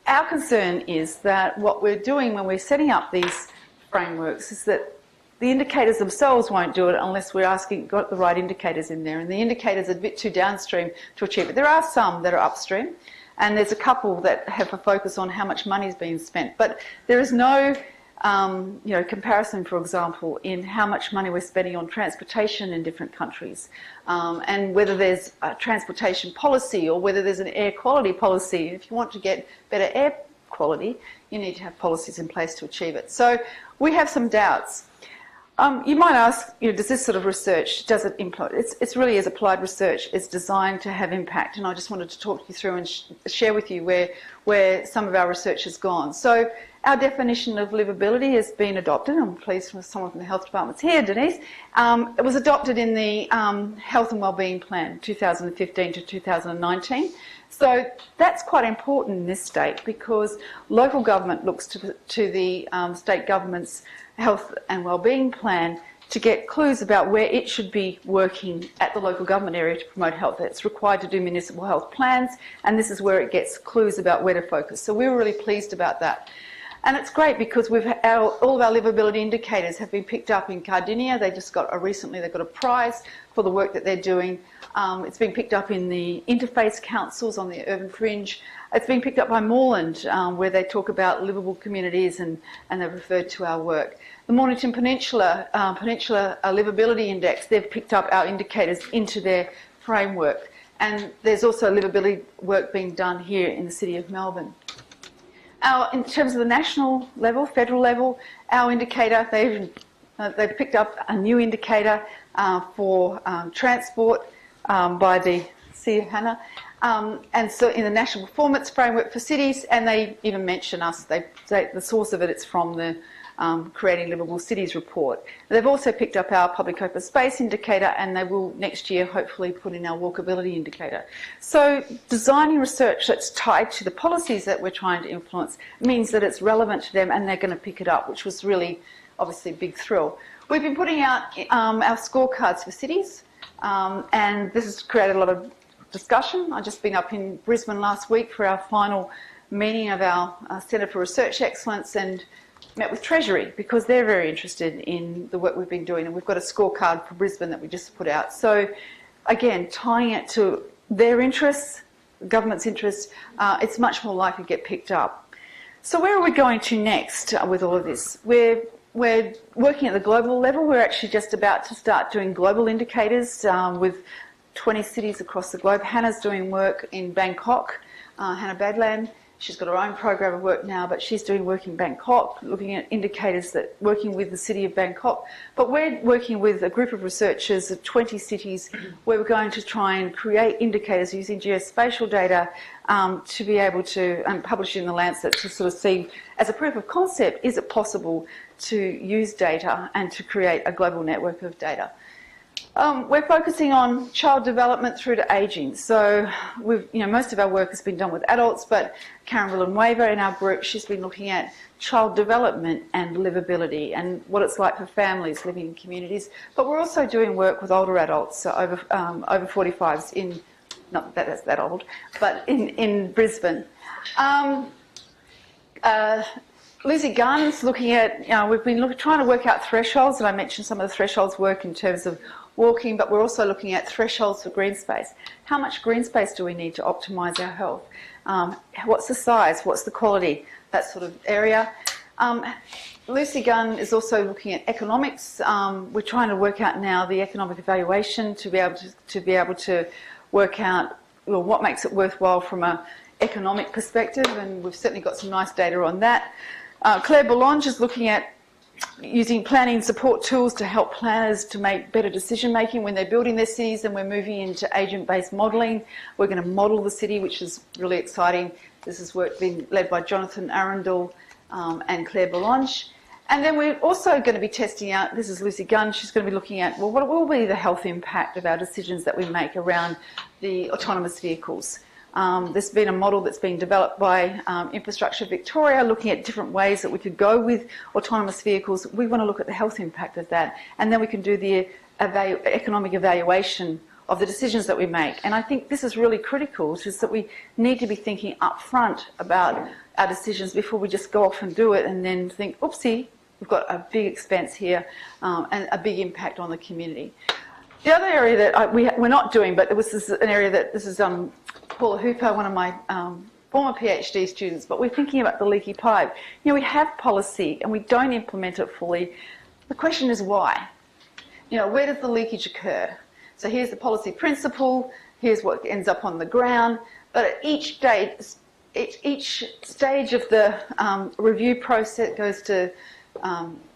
our concern is that what we're doing when we're setting up these frameworks is that the indicators themselves won't do it unless we're got the right indicators in there, and the indicators are a bit too downstream to achieve it. There are some that are upstream, and there's a couple that have a focus on how much money is being spent, but there is no comparison, for example, in how much money we're spending on transportation in different countries, and whether there's a transportation policy or whether there's an air quality policy. If you want to get better air quality, you need to have policies in place to achieve it. So we have some doubts. You might ask, does this sort of research, does it implement? It's really as applied research. It's designed to have impact, and I just wanted to talk you through and share with you where some of our research has gone. So our definition of livability has been adopted. I'm pleased with someone from the health department's here, Denise. It was adopted in the Health and Wellbeing Plan 2015 to 2019. So that's quite important in this state because local government looks to the state government's health and wellbeing plan to get clues about where it should be working at the local government area to promote health. It's required to do municipal health plans, and this is where it gets clues about where to focus. So we were really pleased about that. And it's great because all of our livability indicators have been picked up in Sardinia. They just recently they got a prize for the work that they're doing. It's been picked up in the interface councils on the urban fringe. It's been picked up by Moreland, where they talk about livable communities and they've referred to our work. The Mornington Peninsula Livability Index, they've picked up our indicators into their framework. And there's also livability work being done here in the City of Melbourne. In terms of the national level, federal level, our indicator, they've picked up a new indicator for transport by the City of Hannah. And so in the National Performance Framework for Cities, and they even mention us, they say the source of it's from the Creating Livable Cities report. They've also picked up our public open space indicator, and they will next year hopefully put in our walkability indicator. So designing research that's tied to the policies that we're trying to influence means that it's relevant to them and they're going to pick it up, which was really obviously a big thrill. We've been putting out our scorecards for cities, and this has created a lot of discussion. I've just been up in Brisbane last week for our final meeting of our Centre for Research Excellence and met with Treasury because they're very interested in the work we've been doing, and we've got a scorecard for Brisbane that we just put out. So again, tying it to their interests, the government's interests, it's much more likely to get picked up. So where are we going to next with all of this? We're working at the global level. We're actually just about to start doing global indicators with 20 cities across the globe. Hannah's doing work in Bangkok, Hannah Badland. She's got her own program of work now, but she's doing work in Bangkok, looking at indicators that working with the city of Bangkok. But we're working with a group of researchers of 20 cities where we're going to try and create indicators using geospatial data to be able to publish in the Lancet to sort of see, as a proof of concept, is it possible to use data and to create a global network of data. We're focusing on child development through to ageing. So most of our work has been done with adults, but Karen Villanueva in our group, she's been looking at child development and livability and what it's like for families living in communities. But we're also doing work with older adults, so over 45s in, not that that's that old, but in Brisbane. Lucy Gunn's looking at, we've been trying to work out thresholds, and I mentioned some of the thresholds work in terms of walking, but we're also looking at thresholds for green space. How much green space do we need to optimise our health? What's the size? What's the quality? That sort of area. Lucy Gunn is also looking at economics. We're trying to work out now the economic evaluation to be able to work out what makes it worthwhile from an economic perspective, and we've certainly got some nice data on that. Claire Boulonge is looking at using planning support tools to help planners to make better decision making when they're building their cities, and we're moving into agent-based modelling. We're going to model the city, which is really exciting. This is work being led by Jonathan Arundel and Claire Boulonge. And then we're also going to be testing out, this is Lucy Gunn, she's going to be looking at, well, what will be the health impact of our decisions that we make around the autonomous vehicles? There's been a model that's been developed by Infrastructure Victoria looking at different ways that we could go with autonomous vehicles. We want to look at the health impact of that, and then we can do the economic evaluation of the decisions that we make. And I think this is really critical, is that we need to be thinking up front about our decisions before we just go off and do it and then think, oopsie, we've got a big expense here and a big impact on the community. The other area that we're not doing, but this is an area that this is Paula Hooper, one of my former PhD students, but we're thinking about the leaky pipe. You know, we have policy and we don't implement it fully. The question is why? You know, where does the leakage occur? So here's the policy principle, here's what ends up on the ground, but at each stage of the review process goes to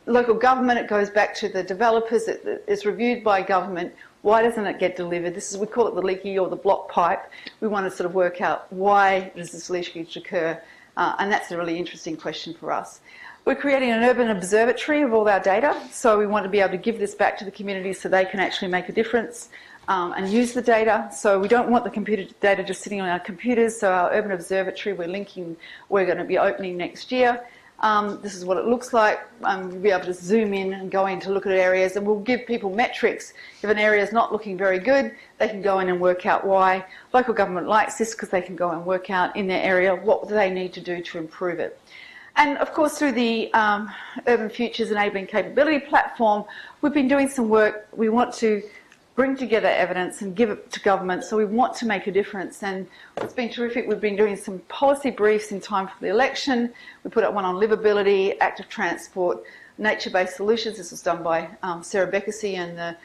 local government, it goes back to the developers, it's reviewed by government. Why doesn't it get delivered? We call it the leaky or the block pipe. We want to sort of work out why does this leakage occur, and that's a really interesting question for us. We're creating an urban observatory of all our data, so we want to be able to give this back to the community so they can actually make a difference and use the data. So we don't want the computer data just sitting on our computers, so our urban observatory we're going to be opening next year. This is what it looks like. We'll be able to zoom in and go in to look at areas, and we'll give people metrics. If an area is not looking very good, they can go in and work out why. Local government likes this because they can go and work out in their area what do they need to do to improve it. And of course, through the Urban Futures Enabling Capability platform, we've been doing some work. We want to bring together evidence and give it to government, so we want to make a difference. And it's been terrific. We've been doing some policy briefs in time for the election. We put up one on liveability, active transport, nature-based solutions. This was done by Sarah Beckersey and the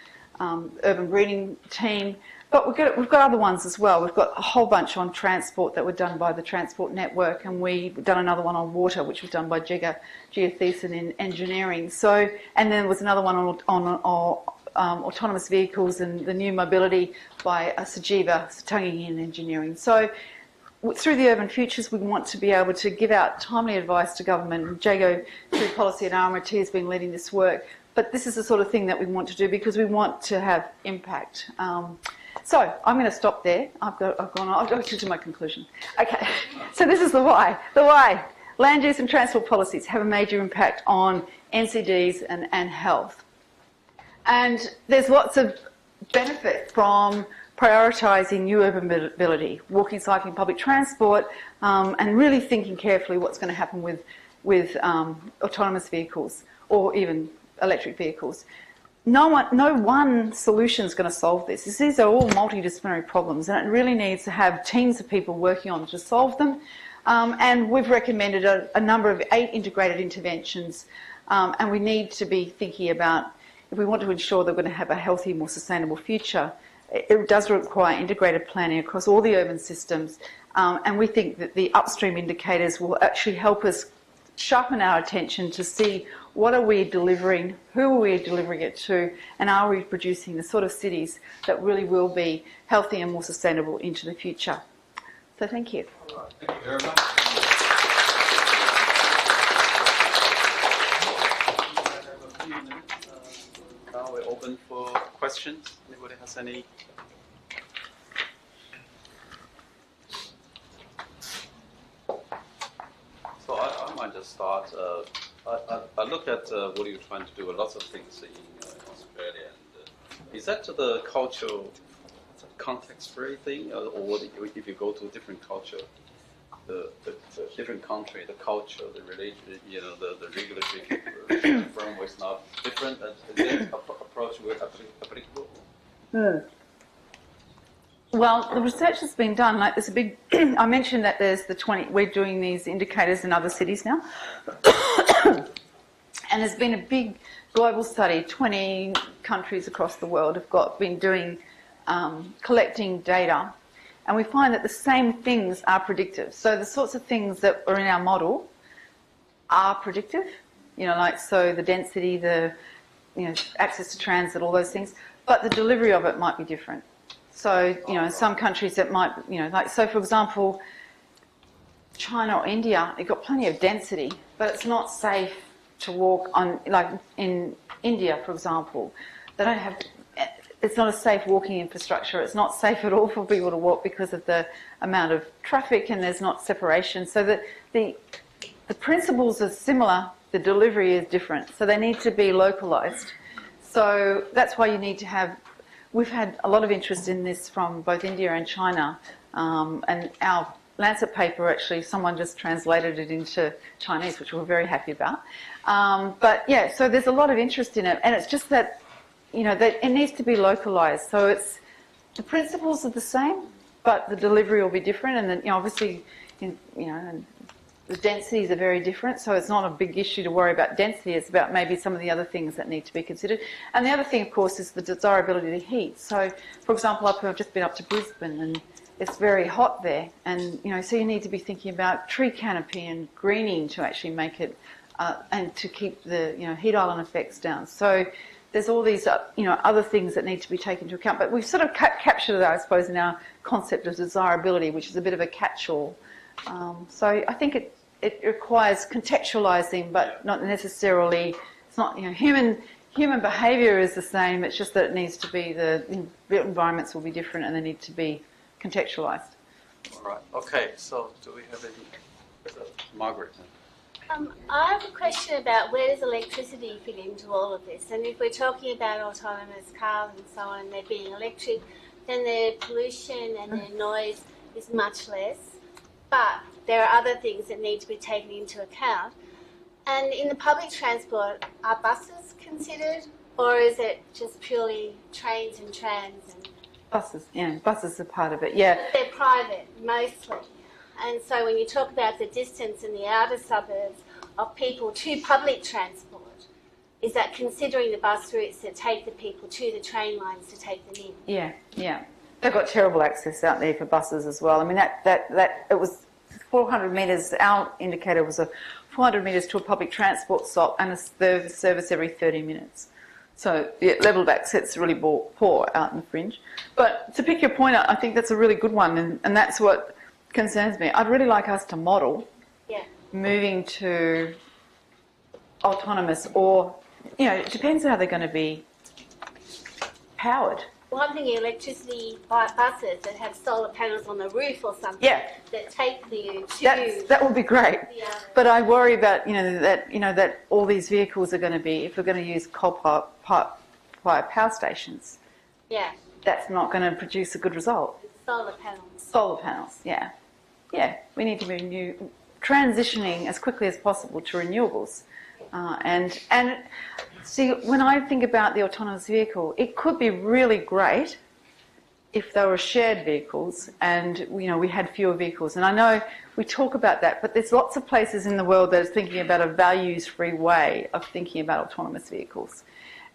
urban greening team. But we've got other ones as well. We've got a whole bunch on transport that were done by the Transport Network, and we've done another one on water, which was done by Gia Thiessen in engineering. So, and then there was another one on autonomous vehicles and the new mobility by Sajiva Satangi in engineering. So through the Urban Futures, we want to be able to give out timely advice to government. Jago, through policy at RMIT, has been leading this work. But this is the sort of thing that we want to do because we want to have impact. So I'm going to stop there. I've got to my conclusion. Okay, so this is the why. The why. Land use and transport policies have a major impact on NCDs and health. And there's lots of benefit from prioritising new urban mobility, walking, cycling, public transport, and really thinking carefully what's going to happen with autonomous vehicles or even electric vehicles. No one solution is going to solve this. These are all multidisciplinary problems, and it really needs to have teams of people working on to solve them. And we've recommended a number of 8 integrated interventions, and we need to be thinking about, if we want to ensure that we're going to have a healthy, more sustainable future, it does require integrated planning across all the urban systems, and we think that the upstream indicators will actually help us sharpen our attention to see what are we delivering, who are we delivering it to, and are we producing the sort of cities that really will be healthy and more sustainable into the future. So thank you. All right. Thank you very much. Now we're open for questions. Anybody has any? So I might just start. I look at what you're trying to do. Lots of things in Australia. And, is that the cultural, context-free thing, or if you go to a different culture, the different country, the culture, the religion, the regulatory framework is not different? Is that approach applicable? Well, the research has been done. Like, there's a big. I mentioned that there's the 20. We're doing these indicators in other cities now, and there's been a big global study. 20 countries across the world have been doing collecting data, and we find that the same things are predictive. So the sorts of things that are in our model are predictive. So the density, the access to transit, all those things. But the delivery of it might be different. So, in some countries it might, so for example, China or India, they've got plenty of density, but it's not safe to walk on, like in India, for example. They don't have, it's not a safe walking infrastructure. It's not safe at all for people to walk because of the amount of traffic, and there's not separation. So that the principles are similar, the delivery is different. So they need to be localised. So that's why you need to have we've had a lot of interest in this from both India and China, and our Lancet paper, actually, someone just translated it into Chinese, which we're very happy about. But yeah, so there's a lot of interest in it, and it's just that, that it needs to be localised. So it's, the principles are the same, but the delivery will be different, and then, obviously, and the densities are very different, so it's not a big issue to worry about density. It's about maybe some of the other things that need to be considered. And the other thing, of course, is the desirability of the heat. So, for example, I've just been up to Brisbane, and it's very hot there, and so you need to be thinking about tree canopy and greening to actually make it, and to keep the heat island effects down. So there's all these other things that need to be taken into account. But we've sort of captured that, I suppose, in our concept of desirability, which is a bit of a catch-all. So I think it requires contextualising, but not necessarily. It's not human behaviour is the same. It's just that it needs to be the environments will be different, and they need to be contextualised. All right. Okay. So do we have any? Margaret. I have a question about where does electricity fit into all of this? And if we're talking about autonomous cars and so on, and they're being electric, then their pollution and their noise is much less. But there are other things that need to be taken into account. And in the public transport, are buses considered, or is it just purely trains and trams? And Buses are part of it, yeah. they're private, mostly. And so when you talk about the distance in the outer suburbs of people to public transport, is that considering the bus routes that take the people to the train lines to take them in? Yeah. They've got terrible access out there for buses as well. I mean, that it was 400 metres, our indicator was a 400 metres to a public transport stop and a service every 30 minutes. So the level of access is really poor out in the fringe. But to pick your point out, I think that's a really good one, and that's what concerns me. I'd really like us to model moving to autonomous, or, it depends on how they're going to be powered. Well, I'm thinking electricity buses that have solar panels on the roof or something that take you to... That would be great. But I worry about, that all these vehicles are going to be, if we're going to use coal-fired power stations, that's not going to produce a good result. Solar panels. Solar panels, yeah. We need to be transitioning as quickly as possible to renewables. And see, when I think about the autonomous vehicle, it could be really great if they were shared vehicles and, we had fewer vehicles. And I know we talk about that, but there's lots of places in the world that are thinking about a values-free way of thinking about autonomous vehicles.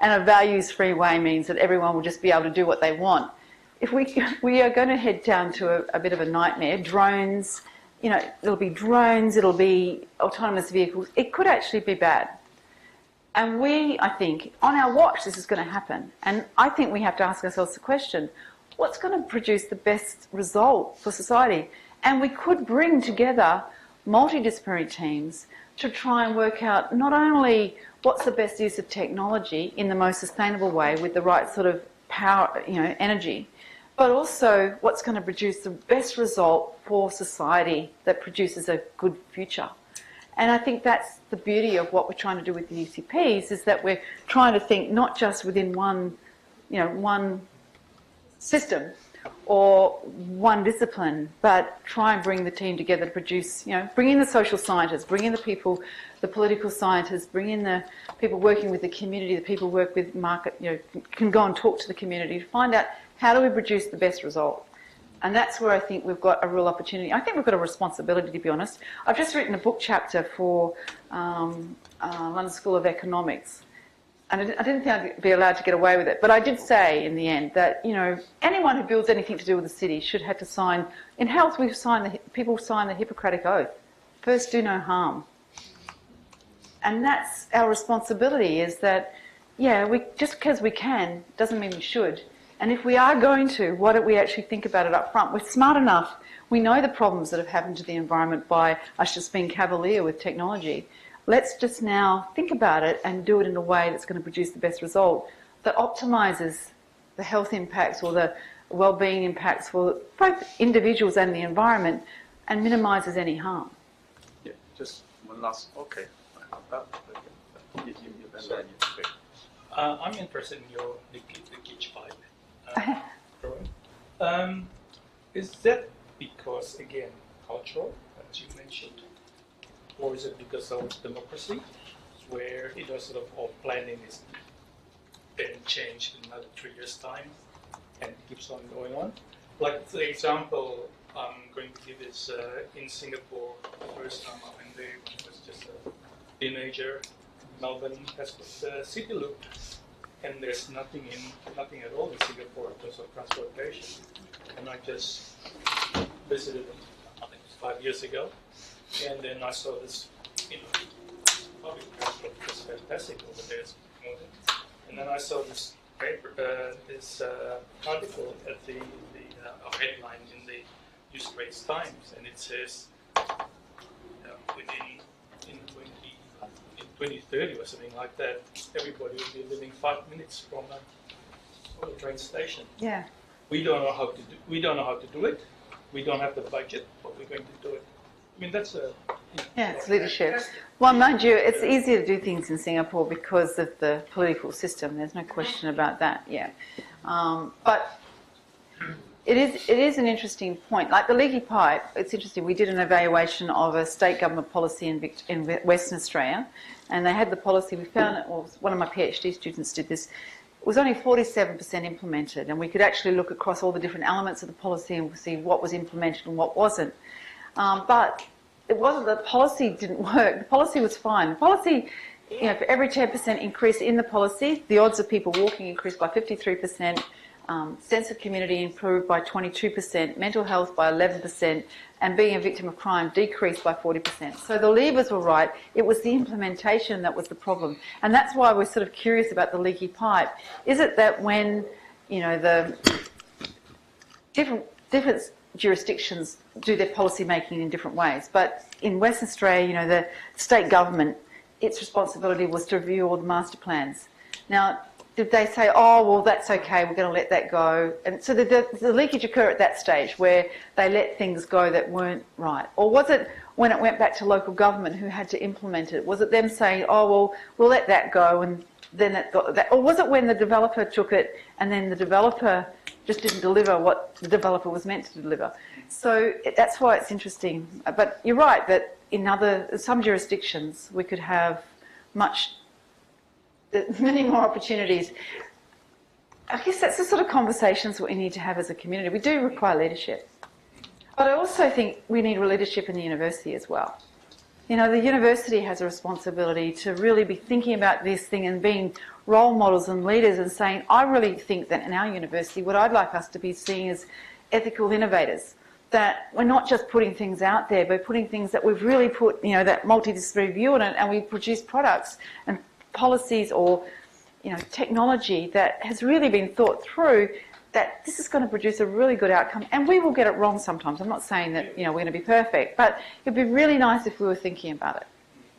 And a values-free way means that everyone will just be able to do what they want. If we are going to head down to a bit of a nightmare, drones, it'll be drones, it'll be autonomous vehicles. It could actually be bad. And I think, on our watch, this is going to happen. And I think we have to ask ourselves the question, what's going to produce the best result for society? And we could bring together multidisciplinary teams to try and work out not only what's the best use of technology in the most sustainable way with the right sort of power, energy, but also what's going to produce the best result for society that produces a good future. And I think that's the beauty of what we're trying to do with the UCPs, is that we're trying to think not just within one system or one discipline, but try and bring the team together to produce, bring in the social scientists, bring in the people, the political scientists, bring in the people working with the community, the people who work with market, can go and talk to the community to find out how do we produce the best result. And that's where I think we've got a real opportunity. I think we've got a responsibility, to be honest. I've just written a book chapter for London School of Economics. And I didn't think I'd be allowed to get away with it. But I did say in the end that, anyone who builds anything to do with the city should have to sign... In health, people sign the Hippocratic Oath. First, do no harm. And that's our responsibility, is that, just because we can doesn't mean we should. And if we are going to, why don't we actually think about it up front? We're smart enough. We know the problems that have happened to the environment by us just being cavalier with technology. Let's just now think about it and do it in a way that's going to produce the best result, that optimises the health impacts or the well-being impacts for both individuals and the environment, and minimises any harm. Yeah, just one last... Okay. I'm interested in your leakage pipe. Is that because, again, cultural, as you mentioned, or is it because of democracy, where sort of all planning is then changed in another 3 years' time and it keeps on going on? Like, the example I'm going to give is in Singapore, the first time I went there, when I was just a teenager, Melbourne has got city loop, and there's nothing at all in Singapore in terms of transportation. And I just visited them, I think it was 5 years ago, and then I saw this, public transport was fantastic over there. And then I saw this paper, this article at the headline in the New Straits Times, and it says in 2030 or something like that, everybody will be living 5 minutes from a train station. Yeah. We don't know how to do. We don't know how to do it. We don't have the budget, but we're going to do it. I mean, that's a it's leadership. Well, mind you, it's easier to do things in Singapore because of the political system. There's no question about that. Yeah, but it is an interesting point. Like the leaky pipe, it's interesting. We did an evaluation of a state government policy in Western Australia, and they had the policy. We found it. Well, one of my PhD students did this. It was only 47% implemented, and we could actually look across all the different elements of the policy and see what was implemented and what wasn't. But it wasn't that the policy didn't work. The policy was fine. The policy, for every 10% increase in the policy, the odds of people walking increased by 53%, sense of community improved by 22%, mental health by 11%, and being a victim of crime decreased by 40%. So the levers were right. It was the implementation that was the problem. And that's why we're sort of curious about the leaky pipe. Is it that when, the different jurisdictions do their policy making in different ways, but in Western Australia, the state government, its responsibility was to review all the master plans. Now, did they say, oh, well, that's okay, we're going to let that go? And so the leakage occur at that stage where they let things go that weren't right? Or was it when it went back to local government who had to implement it? Was it them saying, oh, well, we'll let that go, and then it got that? Or was it when the developer took it and then the developer just didn't deliver what the developer was meant to deliver? So that's why it's interesting. But you're right that in some jurisdictions we could have many more opportunities. I guess that's the sort of conversations that we need to have as a community. We do require leadership. But I also think we need leadership in the university as well. The university has a responsibility to really be thinking about this thing and being role models and leaders and saying, I really think that in our university, what I'd like us to be seeing as ethical innovators, that we're not just putting things out there, but putting things that we've really put, that multidisciplinary view on it, and we produce products and policies or, technology that has really been thought through, that this is going to produce a really good outcome. And we will get it wrong sometimes. I'm not saying that, we're going to be perfect, but it'd be really nice if we were thinking about it.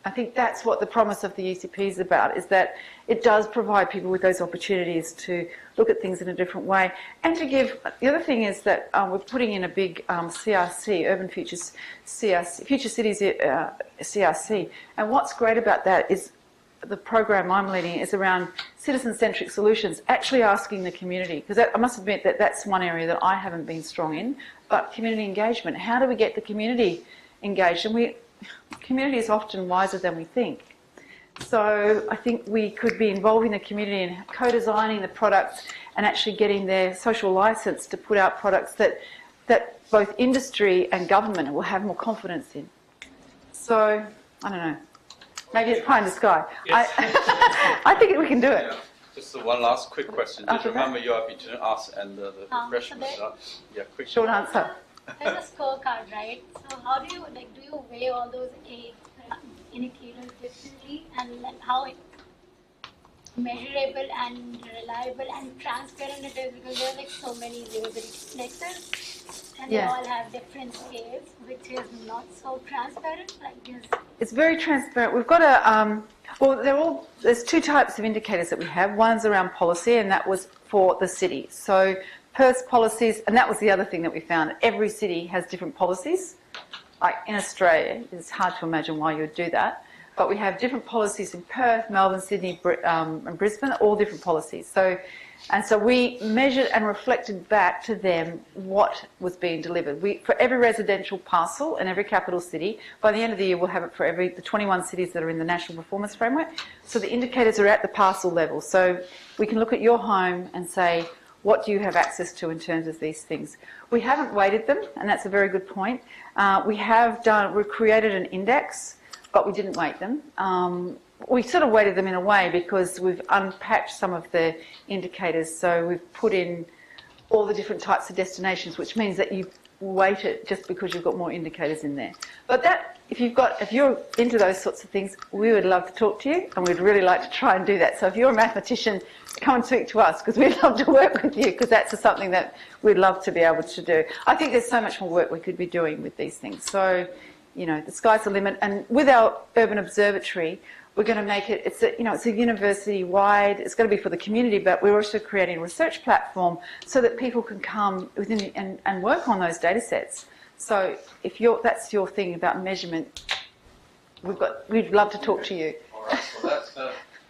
I think that's what the promise of the UCP is about, is that it does provide people with those opportunities to look at things in a different way. And to give, the other thing is that we're putting in a big CRC, Urban Futures CRC, Future Cities CRC. And what's great about that is the program I'm leading is around citizen-centric solutions, actually asking the community, because I must admit that that's one area that I haven't been strong in, but community engagement. How do we get the community engaged? And community is often wiser than we think. So I think we could be involving the community in co-designing the products and actually getting their social license to put out products that both industry and government will have more confidence in. So, I don't know. Maybe it's pie in the sky. Yes. I think we can do it. Yeah. Just one last quick question. Just remember you are between us and the freshmen. Yeah, quick. Short answer. There's a scorecard, right? So how do you weigh all those indicators differently, and then how measurable and reliable and transparent it is, because there are so many liveability indexes and they all have different scales, which is not so transparent like this. It's very transparent. We've got there's two types of indicators that we have. One's around policy, and that was for the city. So Perth's policies, and that was the other thing that we found. Every city has different policies. Like in Australia, it's hard to imagine why you would do that. but we have different policies in Perth, Melbourne, Sydney, and Brisbane, all different policies. So we measured and reflected back to them what was being delivered. For every residential parcel in every capital city, by the end of the year we'll have it for the 21 cities that are in the National Performance Framework. So the indicators are at the parcel level. So we can look at your home and say, what do you have access to in terms of these things? We haven't weighted them, and that's a very good point. We've created an index, but we didn't weight them. We sort of weighted them in a way because we've unpacked some of the indicators. So we've put in all the different types of destinations, which means that you weight it just because you've got more indicators in there. But if you're into those sorts of things, we would love to talk to you, and we'd really like to try and do that. So if you're a mathematician, come and speak to us, because we'd love to work with you, because that's something that we'd love to be able to do. I think there's so much more work we could be doing with these things. So, the sky's the limit. And with our urban observatory, we're going to make it, it's a university-wide, it's going to be for the community, but we're also creating a research platform so that people can come within and work on those data sets. So if that's your thing about measurement, we'd love to talk to you. All right, so that's,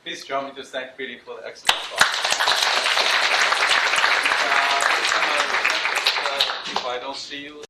please join me to thank Billy for the excellent talk. If I don't see you,